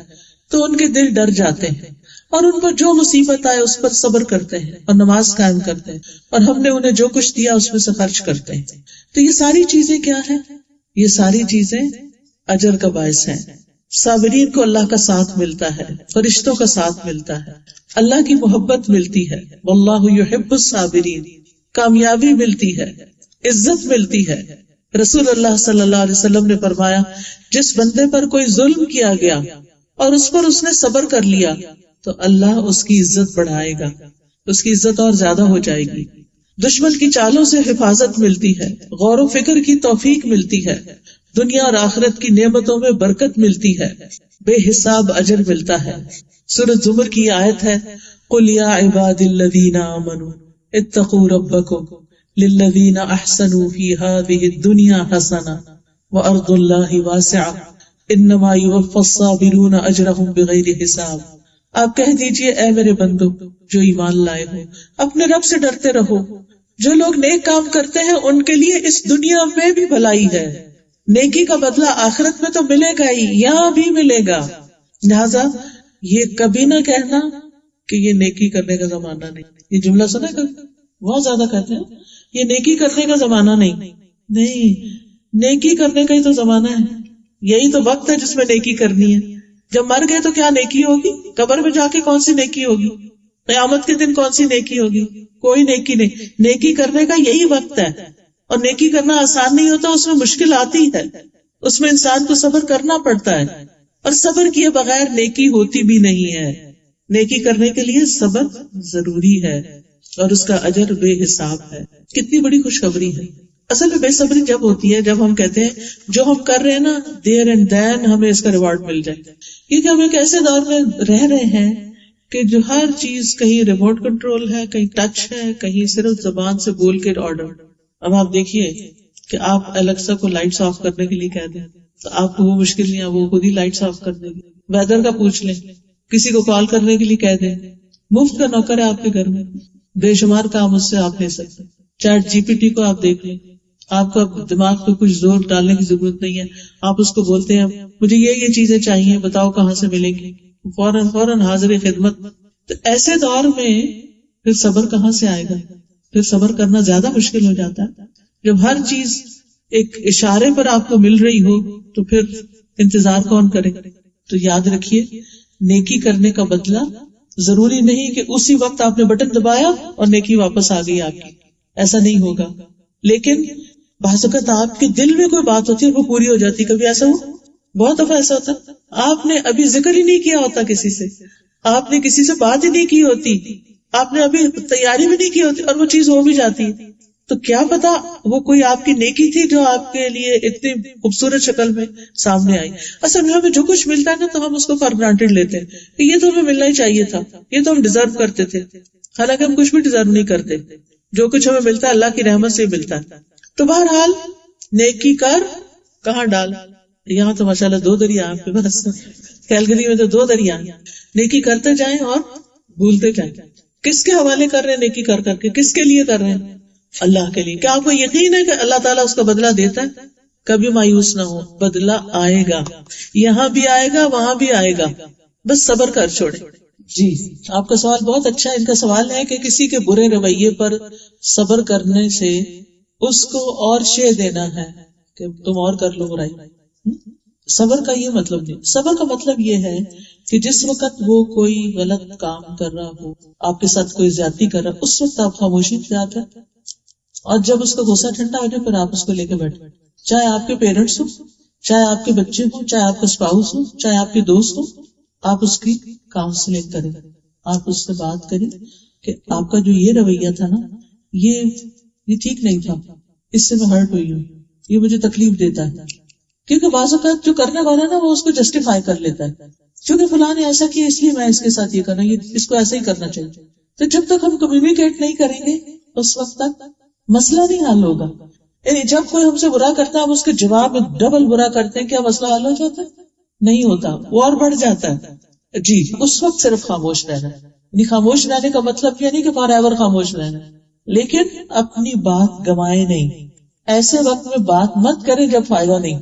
تو ان کے دل ڈر جاتے ہیں اور ان پر جو مصیبت آئے اس پر صبر کرتے ہیں اور نماز قائم کرتے ہیں، اور ہم نے انہیں جو کچھ دیا اس میں سے خرچ کرتے ہیں. تو یہ ساری چیزیں کیا ہیں؟ یہ ساری چیزیں اجر کا باعث ہیں. صابرین کو اللہ کا ساتھ ملتا ہے، فرشتوں کا ساتھ ملتا ہے، اللہ کی محبت ملتی ہے، واللہ یحب الصابرین، کامیابی ملتی ہے، عزت ملتی ہے. رسول اللہ صلی اللہ علیہ وسلم نے فرمایا جس بندے پر کوئی ظلم کیا گیا اور اس پر اس نے صبر کر لیا تو اللہ اس کی عزت بڑھائے گا، اس کی عزت اور زیادہ ہو جائے گی. دشمن کی چالوں سے حفاظت ملتی ہے، غور و فکر کی توفیق ملتی ہے، دنیا اور آخرت کی نعمتوں میں برکت ملتی ہے، بے حساب اجر ملتا ہے. سورۃ زمر کی آیت ہے قل یا عباد الذین آمنوا اتقوا ربکم للذین احسنوا فی ہذہ الدنیا حسنہ وارض اللہ واسعہ انما یوفی الصابرون اجرہم بغیر حساب. آپ کہہ دیجئے اے میرے بندو جو ایمان لائے ہو، اپنے رب سے ڈرتے رہو. جو لوگ نیک کام کرتے ہیں ان کے لیے اس دنیا میں بھی بھلائی ہے، نیکی کا بدلہ آخرت میں تو ملے گا ہی، یہاں بھی ملے گا. لہذا یہ کبھی نہ کہنا کہ یہ نیکی کرنے کا زمانہ نہیں. یہ جملہ سنا کر بہت زیادہ کہتے ہیں یہ نیکی کرنے کا زمانہ نہیں، نیکی کرنے کا ہی تو زمانہ ہے. یہی تو وقت ہے جس میں نیکی کرنی ہے. جب مر گئے تو کیا نیکی ہوگی؟ قبر میں جا کے کون سی نیکی ہوگی؟ قیامت کے دن کون سی نیکی ہوگی؟ کوئی نیکی نہیں. نیکی کرنے کا یہی وقت ہے، اور نیکی کرنا آسان نہیں ہوتا، اس میں مشکل آتی ہے، اس میں انسان کو صبر کرنا پڑتا ہے. اور صبر کیے بغیر نیکی ہوتی بھی نہیں ہے. نیکی کرنے کے لیے صبر ضروری ہے اور اس کا اجر بے حساب ہے. کتنی بڑی خوشخبری ہے. اصل میں بے صبری جب ہوتی ہے جب ہم کہتے ہیں جو ہم کر رہے ہیں نا دیر اینڈ دین ہمیں اس کا ریوارڈ مل جائے. کیونکہ ہم ایک ایسے دور میں رہ رہے ہیں کہ جو ہر چیز کہیں ریموٹ کنٹرول ہے, کہیں ٹچ ہے, کہیں صرف زبان سے بول کے آرڈر. اب آپ دیکھیے کہ آپ الیکسا کو لائٹس آف کرنے کے لیے کہہ دیں تو آپ کو وہ مشکل نہیں ہے, وہ خود ہی لائٹس آف کر دے گی. ویدر کا پوچھ لیں, کسی کو کال کرنے کے لیے کہہ دیں, مفت کا نوکر ہے آپ کے گھر میں, بے شمار کام اس سے آپ لے سکتے. چیٹ جی پی ٹی کو آپ دیکھ لیں, آپ کا دماغ پہ کچھ زور ڈالنے کی ضرورت نہیں ہے, آپ اس کو بولتے ہیں مجھے یہ چیزیں چاہیے, بتاؤ کہاں سے ملیں گی, فوراً حاضر خدمت. تو ایسے دور میں پھر صبر کہاں سے آئے گا؟ پھر صبر کرنا زیادہ مشکل ہو جاتا ہے. جب ہر چیز ایک اشارے پر آپ کو مل رہی ہو تو پھر انتظار کون کرے؟ تو یاد رکھیے نیکی کرنے کا بدلہ ضروری نہیں کہ اسی وقت آپ نے بٹن دبایا اور نیکی واپس آ گئی آپ کی, ایسا نہیں ہوگا. لیکن بعض اوقات آپ کے دل میں کوئی بات ہوتی ہے وہ پوری ہو جاتی. کبھی ایسا ہو, بہت دفعہ ایسا ہوتا, آپ نے ابھی ذکر ہی نہیں کیا ہوتا کسی سے, آپ نے کسی سے بات ہی نہیں کی ہوتی, آپ نے ابھی تیاری بھی نہیں کی ہوتی اور وہ چیز ہو بھی جاتی. تو کیا پتا وہ کوئی آپ کی نیکی تھی جو آپ کے لیے اتنی خوبصورت شکل میں سامنے آئی. اصل میں ہمیں جو کچھ ملتا ہے نا تو ہم اس کو فار گرانٹیڈ لیتے ہیں کہ یہ تو ہمیں ملنا ہی چاہیے تھا, یہ تو ہم ڈیزرو کرتے تھے, حالانکہ ہم کچھ بھی ڈیزرو نہیں کرتے. جو کچھ ہمیں ملتا ہے اللہ کی رحمت سے ملتا ہے. تو بہرحال نیکی کر کہاں ڈال. یہاں تو ماشاءاللہ 2 دریا آپ کے پاس, کیلگری میں تو 2 دریا. نیکی کرتے جائیں اور بھولتے جائیں. کس کے حوالے کر رہے ہیں نیکی کر کر کے؟ کس کے لیے کر رہے ہیں؟ اللہ کے لیے. کیا آپ کو یقین ہے کہ اللہ تعالیٰ اس کا بدلہ دیتا ہے؟ کبھی مایوس نہ ہو, بدلہ آئے گا, یہاں بھی آئے گا وہاں بھی آئے گا, بس صبر کر چھوڑے. جی آپ کا سوال بہت اچھا ہے. ان کا سوال ہے کہ کسی کے برے رویے پر صبر کرنے سے اس کو اور شے دینا ہے کہ تم اور کر لو برائی. صبر کا یہ مطلب نہیں. صبر کا مطلب یہ ہے کہ جس وقت وہ کوئی غلط کام کر رہا ہو, آپ کے ساتھ کوئی زیادتی کر رہا, اس وقت آپ خاموشی اختیار کریں اور جب اس کا غصہ ٹھنڈا ہو جائے پھر آپ اس کو لے کے بیٹھیں. چاہے آپ کے پیرنٹس ہوں, چاہے آپ کے بچے ہوں, چاہے آپ کا اسپاؤس ہو, چاہے آپ کے دوست ہوں, آپ اس کی کاؤنسلنگ کریں, آپ اس سے بات کریں کہ آپ کا جو یہ رویہ تھا نا یہ ٹھیک نہیں تھا, اس سے میں ہرٹ ہوئی ہوں, یہ مجھے تکلیف دیتا ہے. کیونکہ بعض اوقات جو کرنے والا نا وہ اس کو جسٹیفائی کر لیتا ہے, کیونکہ فلاں نے ایسا کیا اس لیے میں اس کے ساتھ یہ کرنا, یہ اس کو ایسا ہی کرنا چاہیے. تو جب تک ہم کمیونیکیٹ نہیں کریں گے اس وقت تک مسئلہ نہیں حل ہوگا. یعنی جب کوئی ہم سے برا کرتا ہے ہم اس کے جواب میں ڈبل برا کرتے ہیں, کیا مسئلہ حل ہو جاتا ہے؟ نہیں ہوتا, وہ اور بڑھ جاتا ہے. جی اس وقت صرف خاموش رہنا. یعنی خاموش رہنے کا مطلب یہ نہیں کہ فار ایور خاموش رہنا, لیکن اپنی بات گوائے نہیں. ایسے وقت میں بات مت کریں جب فائدہ نہیں,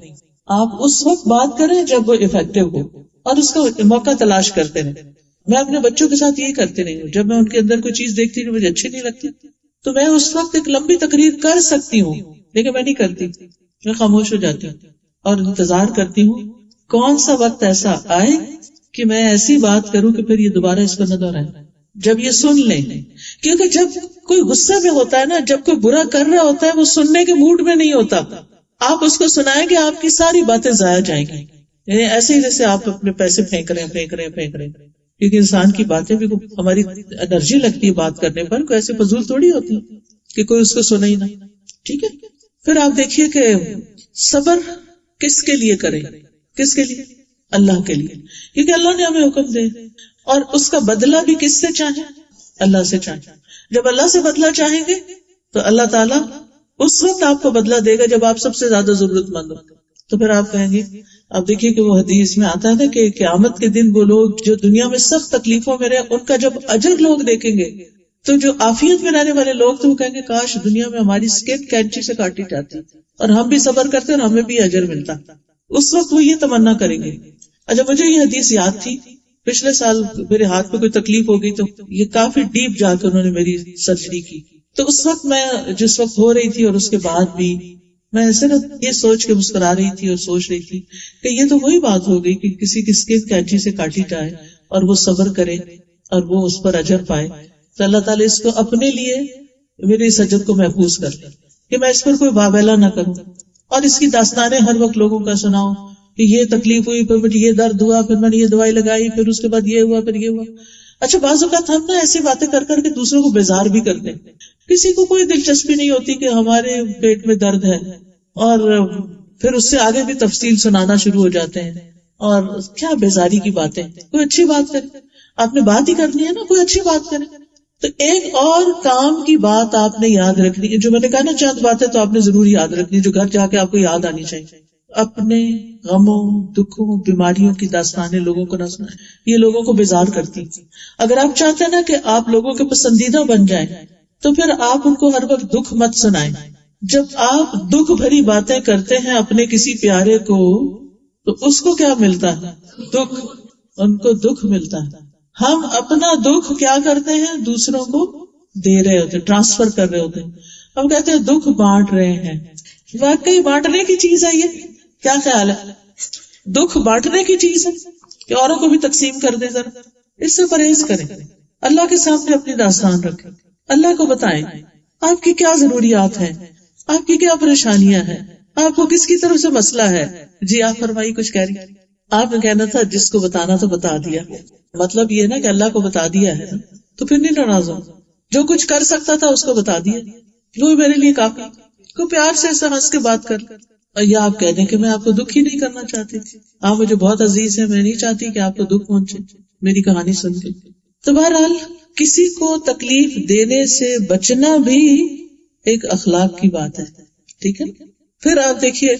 آپ اس وقت بات کریں جب وہ افیکٹو ہو اور اس کا موقع تلاش کرتے رہیں. میں اپنے بچوں کے ساتھ یہی کرتی رہی ہوں. جب میں ان کے اندر کوئی چیز دیکھتی جو مجھے اچھی نہیں لگتی تو میں اس وقت ایک لمبی تقریر کر سکتی ہوں, لیکن میں نہیں کرتی, میں خاموش ہو جاتی ہوں اور انتظار کرتی ہوں کون سا وقت ایسا آئے کہ میں ایسی بات کروں کہ پھر یہ دوبارہ اس کو نہ دہرائیں. جب یہ سن لیں, کیونکہ جب کوئی غصے میں ہوتا ہے نا, جب کوئی برا کر رہا ہوتا ہے وہ سننے کے موڈ میں نہیں ہوتا. آپ اس کو سنائیں گے آپ کی ساری باتیں ضائع جائیں گی. یعنی ایسے ہی جیسے آپ اپنے پیسے پھینک رہے ہیں, کیونکہ انسان کی باتیں بھی ہماری انرجی لگتی ہے بات کرنے پر, کوئی ایسے فضول تھوڑی ہوتی کہ کوئی اس کو سنے ہی نہ. ٹھیک ہے, پھر آپ دیکھیے کہ صبر کس کے لیے کریں, کس کے لیے؟ اللہ کے لیے, کیونکہ اللہ نے ہمیں حکم دے. اور اس کا بدلہ بھی کس سے چاہیں؟ اللہ سے چاہیں. جب اللہ سے بدلہ چاہیں گے تو اللہ تعالیٰ اس وقت آپ کو بدلہ دے گا جب آپ سب سے زیادہ ضرورت مند ہو. تو پھر آپ کہیں گے, آپ دیکھیے کہ وہ حدیث میں آتا ہے کہ قیامت کے دن وہ لوگ جو دنیا میں سخت تکلیفوں میں رہے, ان کا جب اجر لوگ دیکھیں گے تو جو عافیت میں رہنے والے لوگ تو وہ کہیں گے کاش دنیا میں ہماری اسکن کینچی سے کاٹی جاتی اور ہم بھی صبر کرتے اور ہمیں بھی اجر ملتا. اس وقت وہ یہ تمنا کریں گے. اچھا, مجھے یہ حدیث یاد تھی, پچھلے سال میرے ہاتھ پہ کوئی تکلیف ہو گئی تو یہ کافی ڈیپ جا کے انہوں نے میری سرجری کی. تو اس وقت میں جس وقت ہو رہی تھی اور اس کے بعد بھی میں صرف یہ سوچ کے مسکرا رہی تھی اور سوچ رہی تھی کہ یہ تو وہی بات ہو گئی کہ کسی کی اسکن کینچی سے کاٹی جائے اور وہ صبر کرے اور وہ اس پر اجر پائے. تو اللہ تعالیٰ اس کو اپنے لیے میرے اس اجر کو محفوظ کر لے کہ میں اس پر کوئی واویلا نہ کروں اور اس کی داستانیں ہر وقت لوگوں کا سناؤں کہ یہ تکلیف ہوئی، پھر مجھے یہ درد ہوا، پھر میں نے یہ دوائی لگائی، پھر اس کے بعد یہ ہوا، پھر یہ ہوا. اچھا بعض اوقات ہم نا ایسی باتیں کر کر کے دوسروں کو بیزار بھی کرتے ہیں. کسی کو کوئی دلچسپی نہیں ہوتی کہ ہمارے پیٹ میں درد ہے، اور پھر اس سے آگے بھی تفصیل سنانا شروع ہو جاتے ہیں. اور کیا بیزاری کی باتیں. کوئی اچھی بات کرے، آپ نے بات ہی کرنی ہے نا، کوئی اچھی بات کرے. تو ایک اور کام کی بات آپ نے یاد رکھنی ہے، جو میں نے کہا نا چند باتیں تو آپ نے ضرور یاد رکھنی، جو گھر جا کے آپ کو یاد آنی چاہیے. اپنے غموں، دکھوں، بیماریوں کی داستانیں لوگوں کو نہ سنائیں، یہ لوگوں کو بیزار کرتی. اگر آپ چاہتے ہیں نا کہ آپ لوگوں کے پسندیدہ بن جائیں تو پھر آپ ان کو ہر وقت دکھ مت سنائیں. جب آپ دکھ بھری باتیں کرتے ہیں اپنے کسی پیارے کو تو اس کو کیا ملتا ہے؟ دکھ. ان کو دکھ ملتا ہے. ہم اپنا دکھ کیا کرتے ہیں؟ دوسروں کو دے رہے ہوتے، ٹرانسفر کر رہے ہوتے. ہم کہتے ہیں دکھ بانٹ رہے ہیں. واقعی بانٹنے کی چیز ہے یہ. کیا خیال ہے؟ دکھ بانٹنے کی چیز ہے کہ اوروں کو بھی تقسیم کر دیں. ذرا اس سے پرہیز کریں. اللہ کے سامنے اپنی داستان رکھیں، اللہ کو بتائیں آپ کی کیا ضروریات ہیں، آپ کی کیا پریشانیاں ہیں، آپ کو کس کی طرف سے مسئلہ ہے. جی آپ فرمائیے، کچھ کہہ رہی. آپ نے کہنا تھا جس کو بتانا تو بتا دیا. مطلب یہ نا کہ اللہ کو بتا دیا ہے تو پھر نہیں ناراض ہو. جو کچھ کر سکتا تھا اس کو بتا دیا، وہ میرے لیے کافی. کو پیار سے ایسا ہنس کے بات کر. یا آپ کہہ دیں کہ میں آپ کو دکھ ہی نہیں کرنا چاہتی تھی، آپ مجھے بہت عزیز ہیں، میں نہیں چاہتی کہ آپ کو دکھ پہنچے میری کہانی سن کے. تو بہرحال کسی کو تکلیف دینے سے بچنا بھی ایک اخلاق کی بات ہے. ٹھیک ہے. پھر آپ دیکھیے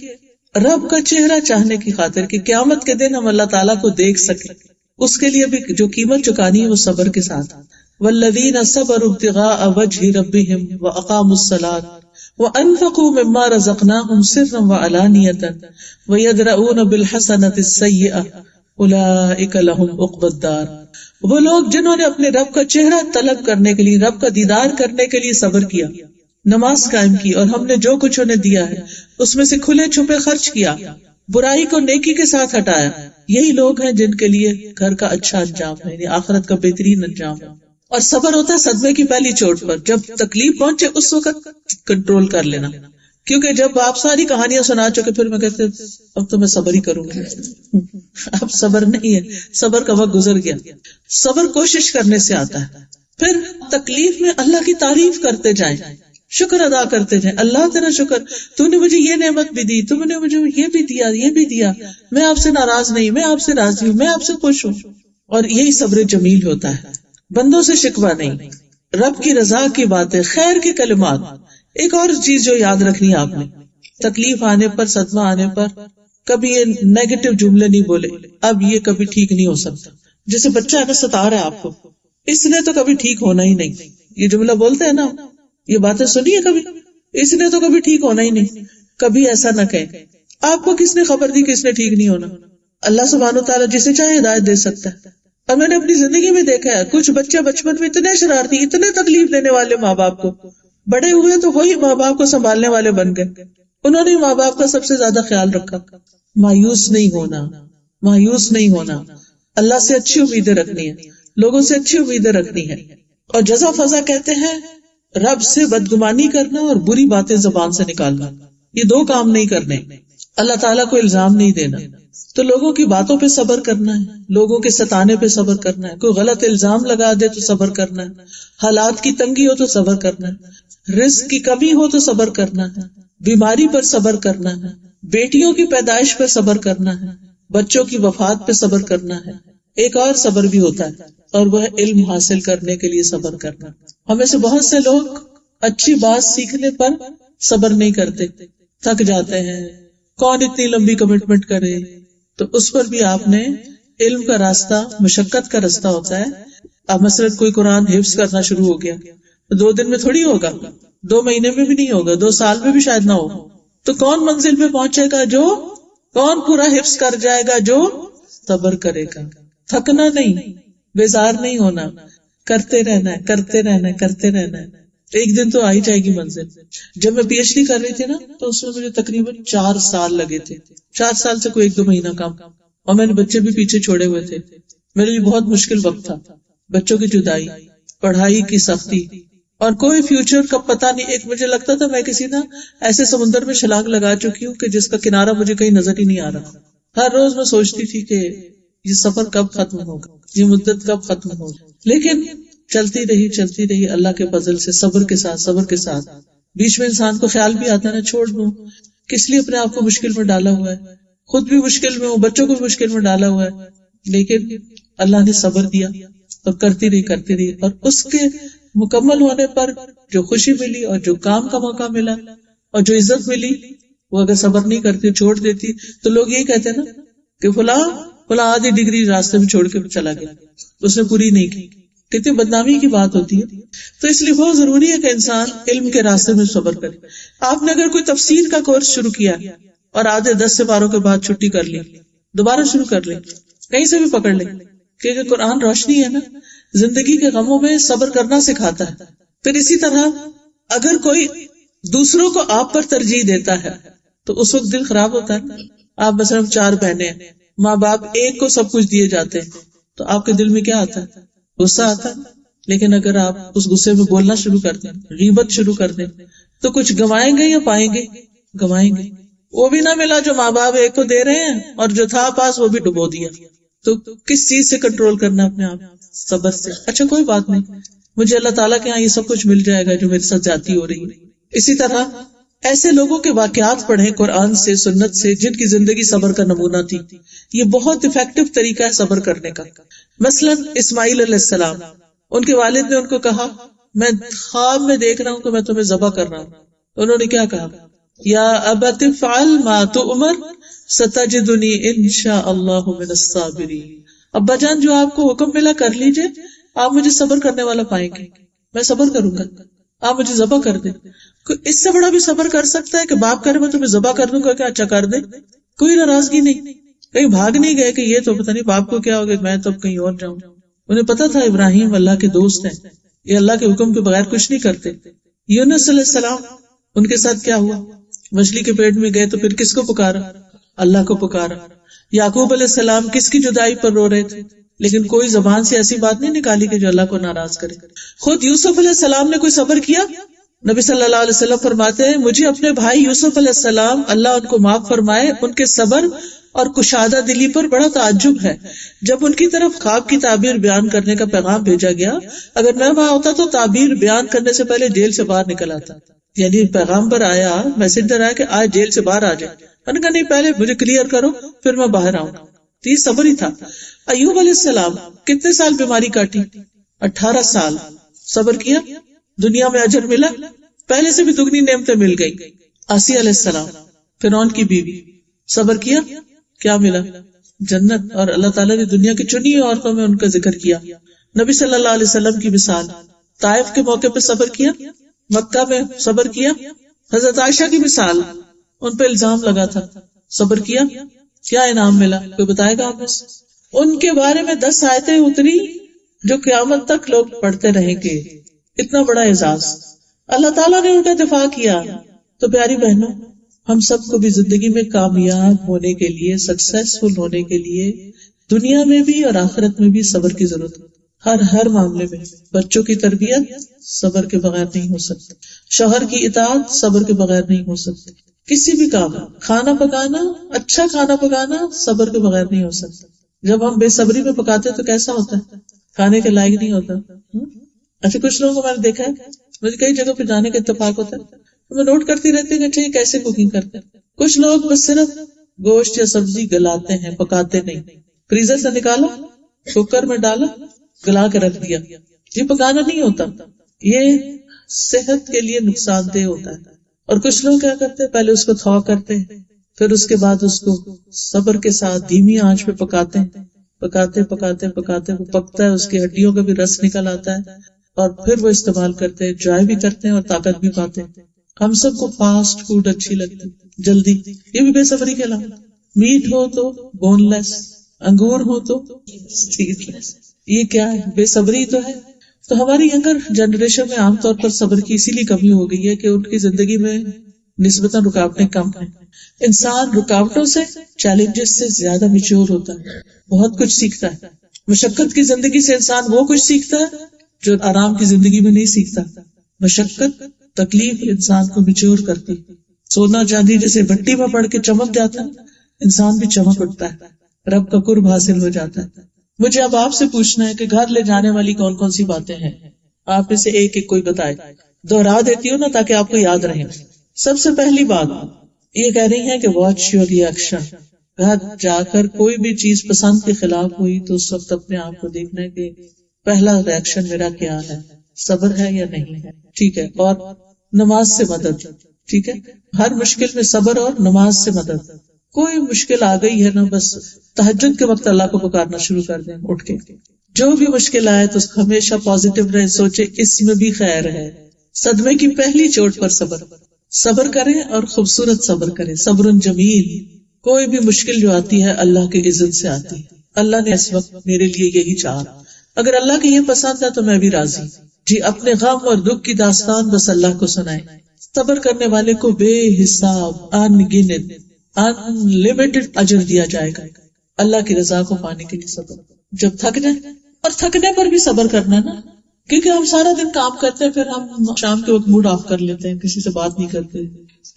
رب کا چہرہ چاہنے کی خاطر کہ قیامت کے دن ہم اللہ تعالیٰ کو دیکھ سکیں، اس کے لیے بھی جو قیمت چکانی ہے وہ صبر کے ساتھ. والذین صبروا ابتغاء وجہ ربہم واقاموا الصلاۃ وانفقوا مما رزقناہم سرا وعلانیۃ ویدرؤون بالحسنۃ السیئۃ اولئک لہم عقبی الدار. وہ لوگ جنہوں نے اپنے رب کا چہرہ طلب کرنے کے لیے، رب کا دیدار کرنے کے لیے صبر کیا، نماز قائم کی، اور ہم نے جو کچھ انہیں دیا ہے اس میں سے کھلے چھپے خرچ کیا، برائی کو نیکی کے ساتھ ہٹایا، یہی لوگ ہیں جن کے لیے گھر کا اچھا انجام ہے، یعنی آخرت کا بہترین انجام ہے. اور صبر ہوتا ہے صدمے کی پہلی چوٹ پر. جب تکلیف پہنچے اس وقت کنٹرول کر لینا، کیونکہ جب آپ ساری کہانیاں سنا چکے پھر میں کہتے اب تو میں صبر ہی کروں گا. اب صبر نہیں ہے، صبر کا وقت گزر گیا. صبر کوشش کرنے سے آتا ہے. پھر تکلیف میں اللہ کی تعریف کرتے جائیں، شکر ادا کرتے جائیں. اللہ تیرا شکر، تو نے مجھے یہ نعمت بھی دی، تم نے مجھے یہ بھی دیا، یہ بھی دیا، میں آپ سے ناراض نہیں، میں آپ سے راضی ہوں، میں آپ سے خوش ہوں. اور یہی صبر جمیل ہوتا ہے. بندوں سے شکوہ نہیں، رب کی رضا کی باتیں، خیر کے کلمات. ایک اور چیز جو یاد رکھنی ہے آپ نے، تکلیف آنے پر، صدمہ آنے پر کبھی یہ نیگیٹو جملے نہیں بولے، اب یہ کبھی ٹھیک نہیں ہو سکتا. جیسے بچہ ہے نا ستا رہا ہے آپ کو، اس نے تو کبھی ٹھیک ہونا ہی نہیں، یہ جملہ بولتے ہیں نا، یہ باتیں سنی ہے کبھی، اس نے تو کبھی ٹھیک ہونا ہی نہیں. کبھی ایسا نہ کہیں. آپ کو کس نے خبر دی کہ اس نے ٹھیک نہیں ہونا؟ اللہ سبحانہ وتعالیٰ جسے چاہے ہدایت دے سکتا ہے. اور میں نے اپنی زندگی میں دیکھا ہے کچھ بچے بچپن میں اتنے شرارتی، اتنے تکلیف دینے والے ماں باپ کو، بڑے ہوئے تو وہی ماں باپ کو سنبھالنے والے بن گئے. انہوں نے ماں باپ کا سب سے زیادہ خیال رکھا. مایوس نہیں ہونا، مایوس نہیں ہونا. اللہ سے اچھی امیدیں رکھنی ہے، لوگوں سے اچھی امیدیں رکھنی ہے. اور جزا فضا کہتے ہیں رب سے بدگمانی کرنا اور بری باتیں زبان سے نکالنا. یہ دو کام نہیں کرنے. اللہ تعالیٰ کو الزام نہیں دینا. تو لوگوں کی باتوں پہ صبر کرنا ہے، لوگوں کے ستانے پہ صبر کرنا ہے. کوئی غلط الزام لگا دے تو صبر کرنا ہے، حالات کی تنگی ہو تو صبر کرنا ہے، رزق کی کمی ہو تو صبر کرنا ہے، بیماری پر صبر کرنا ہے، بیٹیوں کی پیدائش پر صبر کرنا ہے، بچوں کی وفات پہ صبر کرنا ہے. ایک اور صبر بھی ہوتا ہے اور وہ ہے علم حاصل کرنے کے لیے صبر کرنا. ہمیں سے بہت سے لوگ اچھی بات سیکھنے پر صبر نہیں کرتے، تھک جاتے ہیں. کون اتنی لمبی کمٹمنٹ کرے؟ تو اس پر بھی آپ نے علم کا راستہ، مشقت کا راستہ ہوتا ہے. اب مثلاً کوئی قرآن حفظ کرنا شروع ہو گیا، 2 دن میں تھوڑی ہوگا، 2 مہینے میں بھی نہیں ہوگا، 2 سال میں بھی شاید نہ ہو. تو کون منزل پہ پہنچے گا؟ کون پورا حفظ کر جائے گا؟ جو صبر کرے گا. تھکنا نہیں، بیزار نہیں ہونا، کرتے رہنا ہے، کرتے رہنا ہے، کرتے رہنا ہے. ایک دن تو آ ہی جائے گی منزل. جب میں پی ایچ ڈی کر رہی تھی نا تو اس میں مجھے تقریباً 4 سال لگے تھے. 4 سال سے کوئی 1-2 مہینہ کام، اور میں نے بچے بھی پیچھے چھوڑے ہوئے تھے. میرے لیے بہت مشکل وقت تھا. بچوں کی جدائی، پڑھائی کی سختی، اور کوئی فیوچر کا پتہ نہیں. ایک مجھے لگتا تھا میں کسی ایسے سمندر میں چھلانگ لگا چکی ہوں کہ جس کا کنارہ مجھے کہیں نظر ہی نہیں آ رہا. ہر روز میں سوچتی تھی کہ یہ سفر کب ختم ہوگا، یہ مدت کب ختم ہوگی، لیکن چلتی رہی اللہ کے فضل سے، صبر کے ساتھ. بیچ میں انسان کو خیال بھی آتا ہے نا، چھوڑ دوں، کس لیے اپنے آپ کو مشکل میں ڈالا ہوا ہے، خود بھی مشکل میں ہوں، بچوں کو بھی مشکل میں ڈالا ہوا ہے. لیکن اللہ نے صبر دیا اور کرتی رہی، اور اس کے مکمل ہونے پر جو خوشی ملی اور جو کام کا موقع ملا اور جو عزت ملی، وہ اگر صبر نہیں کرتی، چھوڑ دیتی، تو لوگ یہی کہتے ہیں نا کہ فلاں آدھی ڈگری راستے میں چھوڑ کے چلا گیا، اس نے پوری نہیں کی. کتنی بدنامی کی بات ہوتی ہے. تو اس لیے بہت ضروری ہے کہ انسان علم کے راستے میں صبر کرے. آپ نے اگر کوئی تفسیر کا کورس شروع کیا اور آدھے 10 سپاروں کے بعد چھٹی کر لی، دوبارہ شروع کر لیں، کہیں سے بھی پکڑ لیں، کیونکہ قرآن روشنی ہے نا، زندگی کے غموں میں صبر کرنا سکھاتا ہے. پھر اسی طرح اگر کوئی دوسروں کو آپ پر ترجیح دیتا ہے تو اس وقت دل خراب ہوتا ہے. آپ مثلا 4 بہنیں ہیں، ماں باپ ایک کو سب کچھ دیے جاتے ہیں، تو آپ کے دل میں کیا آتا ہے؟ غصہ آتا ہے. لیکن اگر آپ اس غصے میں بولنا شروع کر دیں، غیبت شروع کر دیں، تو کچھ گوائیں گے یا پائیں گے؟ گوائیں گے. وہ بھی نہ ملا جو ماں باپ ایک کو دے رہے ہیں، اور جو تھا پاس وہ بھی ڈبو دیا. تو کس چیز سے کنٹرول کرنا اپنے آپ؟ صبر سے. اچھا کوئی بات نہیں، مجھے اللہ تعالیٰ کے ہاں یہ سب کچھ مل جائے گا جو میرے ساتھ جاتی ہو رہی ہے. اسی طرح ایسے لوگوں کے واقعات پڑھیں قرآن سے، سنت سے، جن کی زندگی صبر کا نمونہ تھی. یہ بہت افیکٹو طریقہ ہے صبر کرنے کا. مثلا اسماعیل علیہ السلام، ان کے والد نے ان کو کہا میں خواب میں دیکھ رہا ہوں کہ میں تمہیں ذبح کر رہا ہوں. انہوں نے کیا کہا؟ یا ابت افعل ما تؤمر ستجدنی انشاء اللہ من الصابرین. ابا جان جو آپ کو حکم ملا کر لیجئے، آپ مجھے صبر کرنے والا پائیں گے، میں صبر کروں گا، آپ مجھے ذبح کر دیں. اس سے بڑا بھی صبر کر سکتا ہے کہ باپ کرے میں تمہیں ذبح کر دوں گا، کیا اچھا کر دے، کوئی ناراضگی نہیں، کہیں بھاگ نہیں گئے کہ یہ تو پتہ نہیں باپ کو کیا ہوگا، میں تو کہیں اور جاؤں. انہیں پتا تھا ابراہیم اللہ کے دوست ہیں، یہ اللہ کے حکم کے بغیر کچھ نہیں کرتے. یونس علیہ السلام، ان کے ساتھ کیا ہوا؟ مچھلی کے پیٹ میں گئے تو پھر کس کو پکارا؟ اللہ کو پکارا. یعقوب علیہ السلام کس کی جدائی پر رو رہے تھے، لیکن کوئی زبان سے ایسی بات نہیں نکالی کہ جو اللہ کو ناراض کرے. خود یوسف علیہ السلام نے کوئی صبر کیا؟ نبی صلی اللہ علیہ وسلم فرماتے ہیں مجھے اپنے بھائی یوسف علیہ السلام، اللہ ان کو معاف فرمائے، ان کے صبر اور کشادہ دلی پر بڑا تعجب ہے. جب ان کی طرف خواب کی تعبیر بیان کرنے کا پیغام بھیجا گیا، اگر میں وہاں ہوتا تو تعبیر بیان کرنے سے پہلے جیل سے باہر نکل آتا. یعنی پیغام پر آیا، میسنجر آیا کہ آج جیل سے باہر آ جائے، میں نے کہا نہیں پہلے مجھے کلیئر کرو پھر میں باہر آؤں گا. تو یہ صبر ہی تھا. ایوب علیہ السلام کتنے سال بیماری کاٹی؟ 18 سال. صبر کیا، دنیا میں اجر ملا، پہلے سے بھی دگنی نعمتیں مل گئی. آسیہ علیہ السلام، فرعون کی بیوی، صبر کیا، کیا ملا؟ جنت. اور اللہ تعالیٰ نے دنیا کی چنی عورتوں میں ان کا ذکر کیا. نبی صلی اللہ علیہ وسلم کی مثال، طائف کے موقع پہ صبر کیا، مکہ میں صبر کیا. حضرت عائشہ کی مثال، ان پہ الزام لگا تھا، صبر کیا، کیا انعام ملا؟ کوئی بتائے گا آپ میں سے؟ ان کے بارے میں 10 آیتیں اتری جو قیامت تک لوگ پڑھتے رہیں گے. اتنا بڑا اعزاز. اللہ تعالیٰ نے ان کا دفاع کیا. تو پیاری بہنوں، ہم سب کو بھی زندگی میں کامیاب ہونے کے لیے، سکسیسفل ہونے کے لیے، دنیا میں بھی اور آخرت میں بھی صبر کی ضرورت ہے. ہر معاملے میں. بچوں کی تربیت صبر کے بغیر نہیں ہو سکتی، شوہر کی اطاعت صبر کے بغیر نہیں ہو سکتی، کسی بھی کام، کھانا پکانا، اچھا کھانا پکانا صبر کے بغیر نہیں ہو سکتا. جب ہم بے صبری میں پکاتے تو کیسا ہوتا ہے؟ کھانے کے لائق نہیں ہوتا. اچھا کچھ لوگوں کو میں نے دیکھا ہے، مجھے کئی جگہ پہ جانے کا اتفاق ہوتا ہے تو میں نوٹ کرتی رہتی ہوں کہ اچھا یہ کیسے کوکنگ کرتے ہیں. کچھ لوگ بس صرف گوشت یا سبزی گلاتے ہیں، پکاتے نہیں. فریزر سے نکالا، کوکر میں ڈالا، گلا کے رکھ دیا. یہ پکانا نہیں ہوتا، یہ صحت کے لیے نقصان دہ ہوتا ہے. اور کچھ لوگ کیا کرتے ہیں، پہلے اس کو تھو کرتے ہیں، پھر اس کے بعد اس کو صبر کے ساتھ دھیمی آنچ پہ پکاتے ہیں. پکاتے پکاتے پکاتے وہ پکتا ہے، اس کی ہڈیوں کا بھی رس نکل آتا ہے، اور پھر وہ استعمال کرتے ہیں، انجوائے بھی کرتے ہیں اور طاقت بھی پاتے ہیں. ہم سب کو فاسٹ فوڈ اچھی لگتی، جلدی، یہ بھی بے صبری کے علامت. میٹ ہو تو بون لیس، انگور ہو تو سیڈ لیس. یہ کیا ہے؟ بے صبری تو ہے. تو ہماری ینگر جنریشن میں عام طور پر صبر کی اسی لیے کمی ہو گئی ہے کہ ان کی زندگی میں نسبتاً رکاوٹیں کم ہیں. انسان رکاوٹوں سے، چیلنجز سے زیادہ میچور ہوتا ہے، بہت کچھ سیکھتا ہے. مشقت کی زندگی سے انسان وہ کچھ سیکھتا ہے جو آرام کی زندگی میں نہیں سیکھتا. مشقت، تکلیف انسان کو میچور کرتی. سونا چاندی جیسے بھٹی میں پڑ کے چمک جاتا ہے، انسان بھی چمک اٹھتا ہے, رب کا قرب حاصل ہو جاتا ہے. مجھے اب آپ سے پوچھنا ہے کہ گھر لے جانے والی کون کون سی باتیں ہیں, آپ میں سے ایک ایک کوئی بتائے. دوہرا دیتی ہوں نا تاکہ آپ کو یاد رہے. سب سے پہلی بات یہ کہہ رہی ہے کہ واچ یور ریئیکشن. گھر جا کر کوئی بھی چیز پسند کے خلاف ہوئی تو اس وقت اپنے آپ کو دیکھنا ہے کہ پہلا ریئیکشن میرا کیا ہے, صبر ہے یا نہیں ہے. ٹھیک ہے, اور نماز سے مدد. ٹھیک ہے, ہر مشکل میں صبر اور نماز سے مدد. کوئی مشکل آ گئی ہے نا, بس تہجد کے وقت اللہ کو پکارنا شروع کر دیں اٹھ کے. جو بھی مشکل آئے تو ہمیشہ پازیٹو رہے, سوچے اس میں بھی خیر ہے. صدمے کی پہلی چوٹ پر صبر کریں اور خوبصورت صبر کریں. صبر جمیل. کوئی بھی مشکل جو آتی ہے اللہ کی عزت سے آتی ہے. اللہ نے اس وقت میرے لیے یہی چاہا, اگر اللہ کی یہ پسند ہے تو میں بھی راضی. جی, اپنے غم اور دکھ کی داستان بس اللہ کو سنائیں. صبر کرنے والے کو بے حساب ان لمیٹڈ اجر دیا جائے گا اللہ کی رضا کو پانے کے لیے. صبر جب تھک جائیں, اور تھکنے پر بھی صبر کرنا نا, کیونکہ ہم سارا دن کام کرتے ہیں, پھر ہم شام کے وقت موڈ آف کر لیتے ہیں, کسی سے بات نہیں کرتے,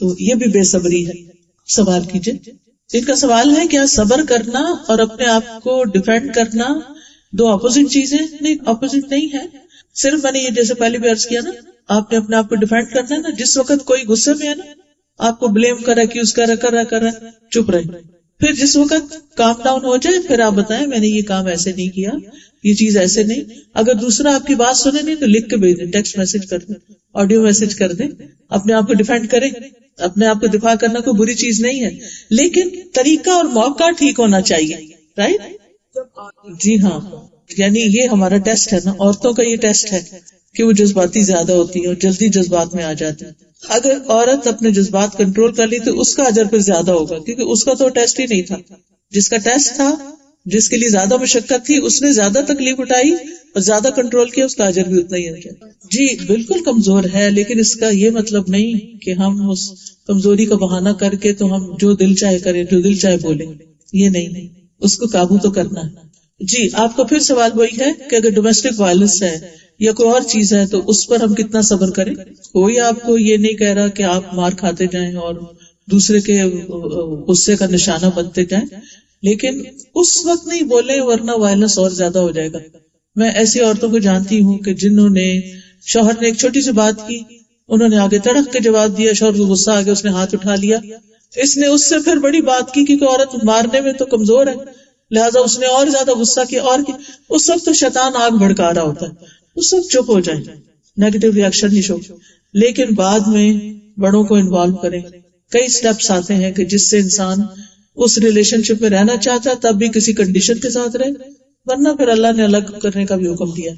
تو یہ بھی بے صبری ہے. سوال کیجئے. ان کا سوال ہے کیا صبر کرنا اور اپنے آپ کو ڈیفینڈ کرنا دو اپوزٹ چیزیں؟ نہیں, اپوزٹ نہیں ہے. صرف میں نے یہ جیسے پہلے بھی عرض کیا نا, آپ نے اپنے آپ کو ڈیفینڈ کرنا ہے نا. جس وقت کوئی غصے میں ہے نا, آپ کو بلیم کر رہا ہے, ایکیوز کر رہا ہے, چپ رہے. پھر جس وقت کام ڈاؤن ہو جائے پھر آپ بتائیں میں نے یہ کام ایسے نہیں کیا, یہ چیز ایسے نہیں. اگر دوسرا آپ کی بات سنے نہیں تو لکھ کے بھیج دیں, ٹیکسٹ میسج کر دیں, آڈیو میسج کر دیں. اپنے آپ کو ڈیفینڈ کریں. اپنے آپ کو دفاع کرنا کوئی بری چیز نہیں ہے, لیکن طریقہ اور موقع ٹھیک ہونا چاہیے. رائٹ؟ جی ہاں, یعنی یہ ہمارا ٹیسٹ ہے نا, عورتوں کا یہ ٹیسٹ ہے کہ وہ جذباتی زیادہ ہوتی ہے اور جلدی جذبات میں آ جاتی ہے. اگر عورت اپنے جذبات کنٹرول کر لی تو اس کا اجر پھر زیادہ ہوگا, کیونکہ اس کا تو ٹیسٹ ہی نہیں تھا. جس کا ٹیسٹ تھا, جس کے لیے زیادہ مشقت تھی, اس نے زیادہ تکلیف اٹھائی اور زیادہ کنٹرول کیا, اس کا اجر بھی اتنا ہی ہے. جی بالکل کمزور ہے, لیکن اس کا یہ مطلب نہیں کہ ہم اس کمزوری کا بہانہ کر کے تو ہم جو دل چاہے کریں, جو دل چاہے بولیں. یہ نہیں, اس کو قابو تو کرنا ہے. جی, آپ کا پھر سوال وہی ہے کہ اگر ڈومیسٹک وائلنس ہے یا کوئی اور چیز ہے تو اس پر ہم کتنا صبر کریں. کوئی آپ کو یہ نہیں کہہ رہا کہ آپ مار کھاتے جائیں اور دوسرے کے غصے کا نشانہ بنتے جائیں, لیکن اس وقت نہیں بولیں ورنہ وائلنس اور زیادہ ہو جائے گا. میں ایسی عورتوں کو جانتی ہوں کہ جنہوں نے, شوہر نے ایک چھوٹی سی بات کی, انہوں نے آگے تڑک کے جواب دیا, شوہر کو غصہ آ گیا, اس نے ہاتھ اٹھا لیا. اس نے اس سے پھر بڑی بات کی کیونکہ عورت مارنے میں تو کمزور ہے, لہٰذا اس نے اور زیادہ غصہ کیا. اور اس وقت تو شیطان آگ بھڑکا رہا ہوتا ہے, اس وقت چپ ہو جائیں, نیگیٹو ریئیکشن ہی شو. لیکن بعد میں بڑوں کو انوالو کریں. کئی سٹیپس آتے ہیں کہ جس سے انسان اس ریلیشن شپ میں رہنا چاہتا ہے تب بھی کسی کنڈیشن کے ساتھ رہے, ورنہ پھر اللہ نے الگ کرنے کا بھی حکم دیا.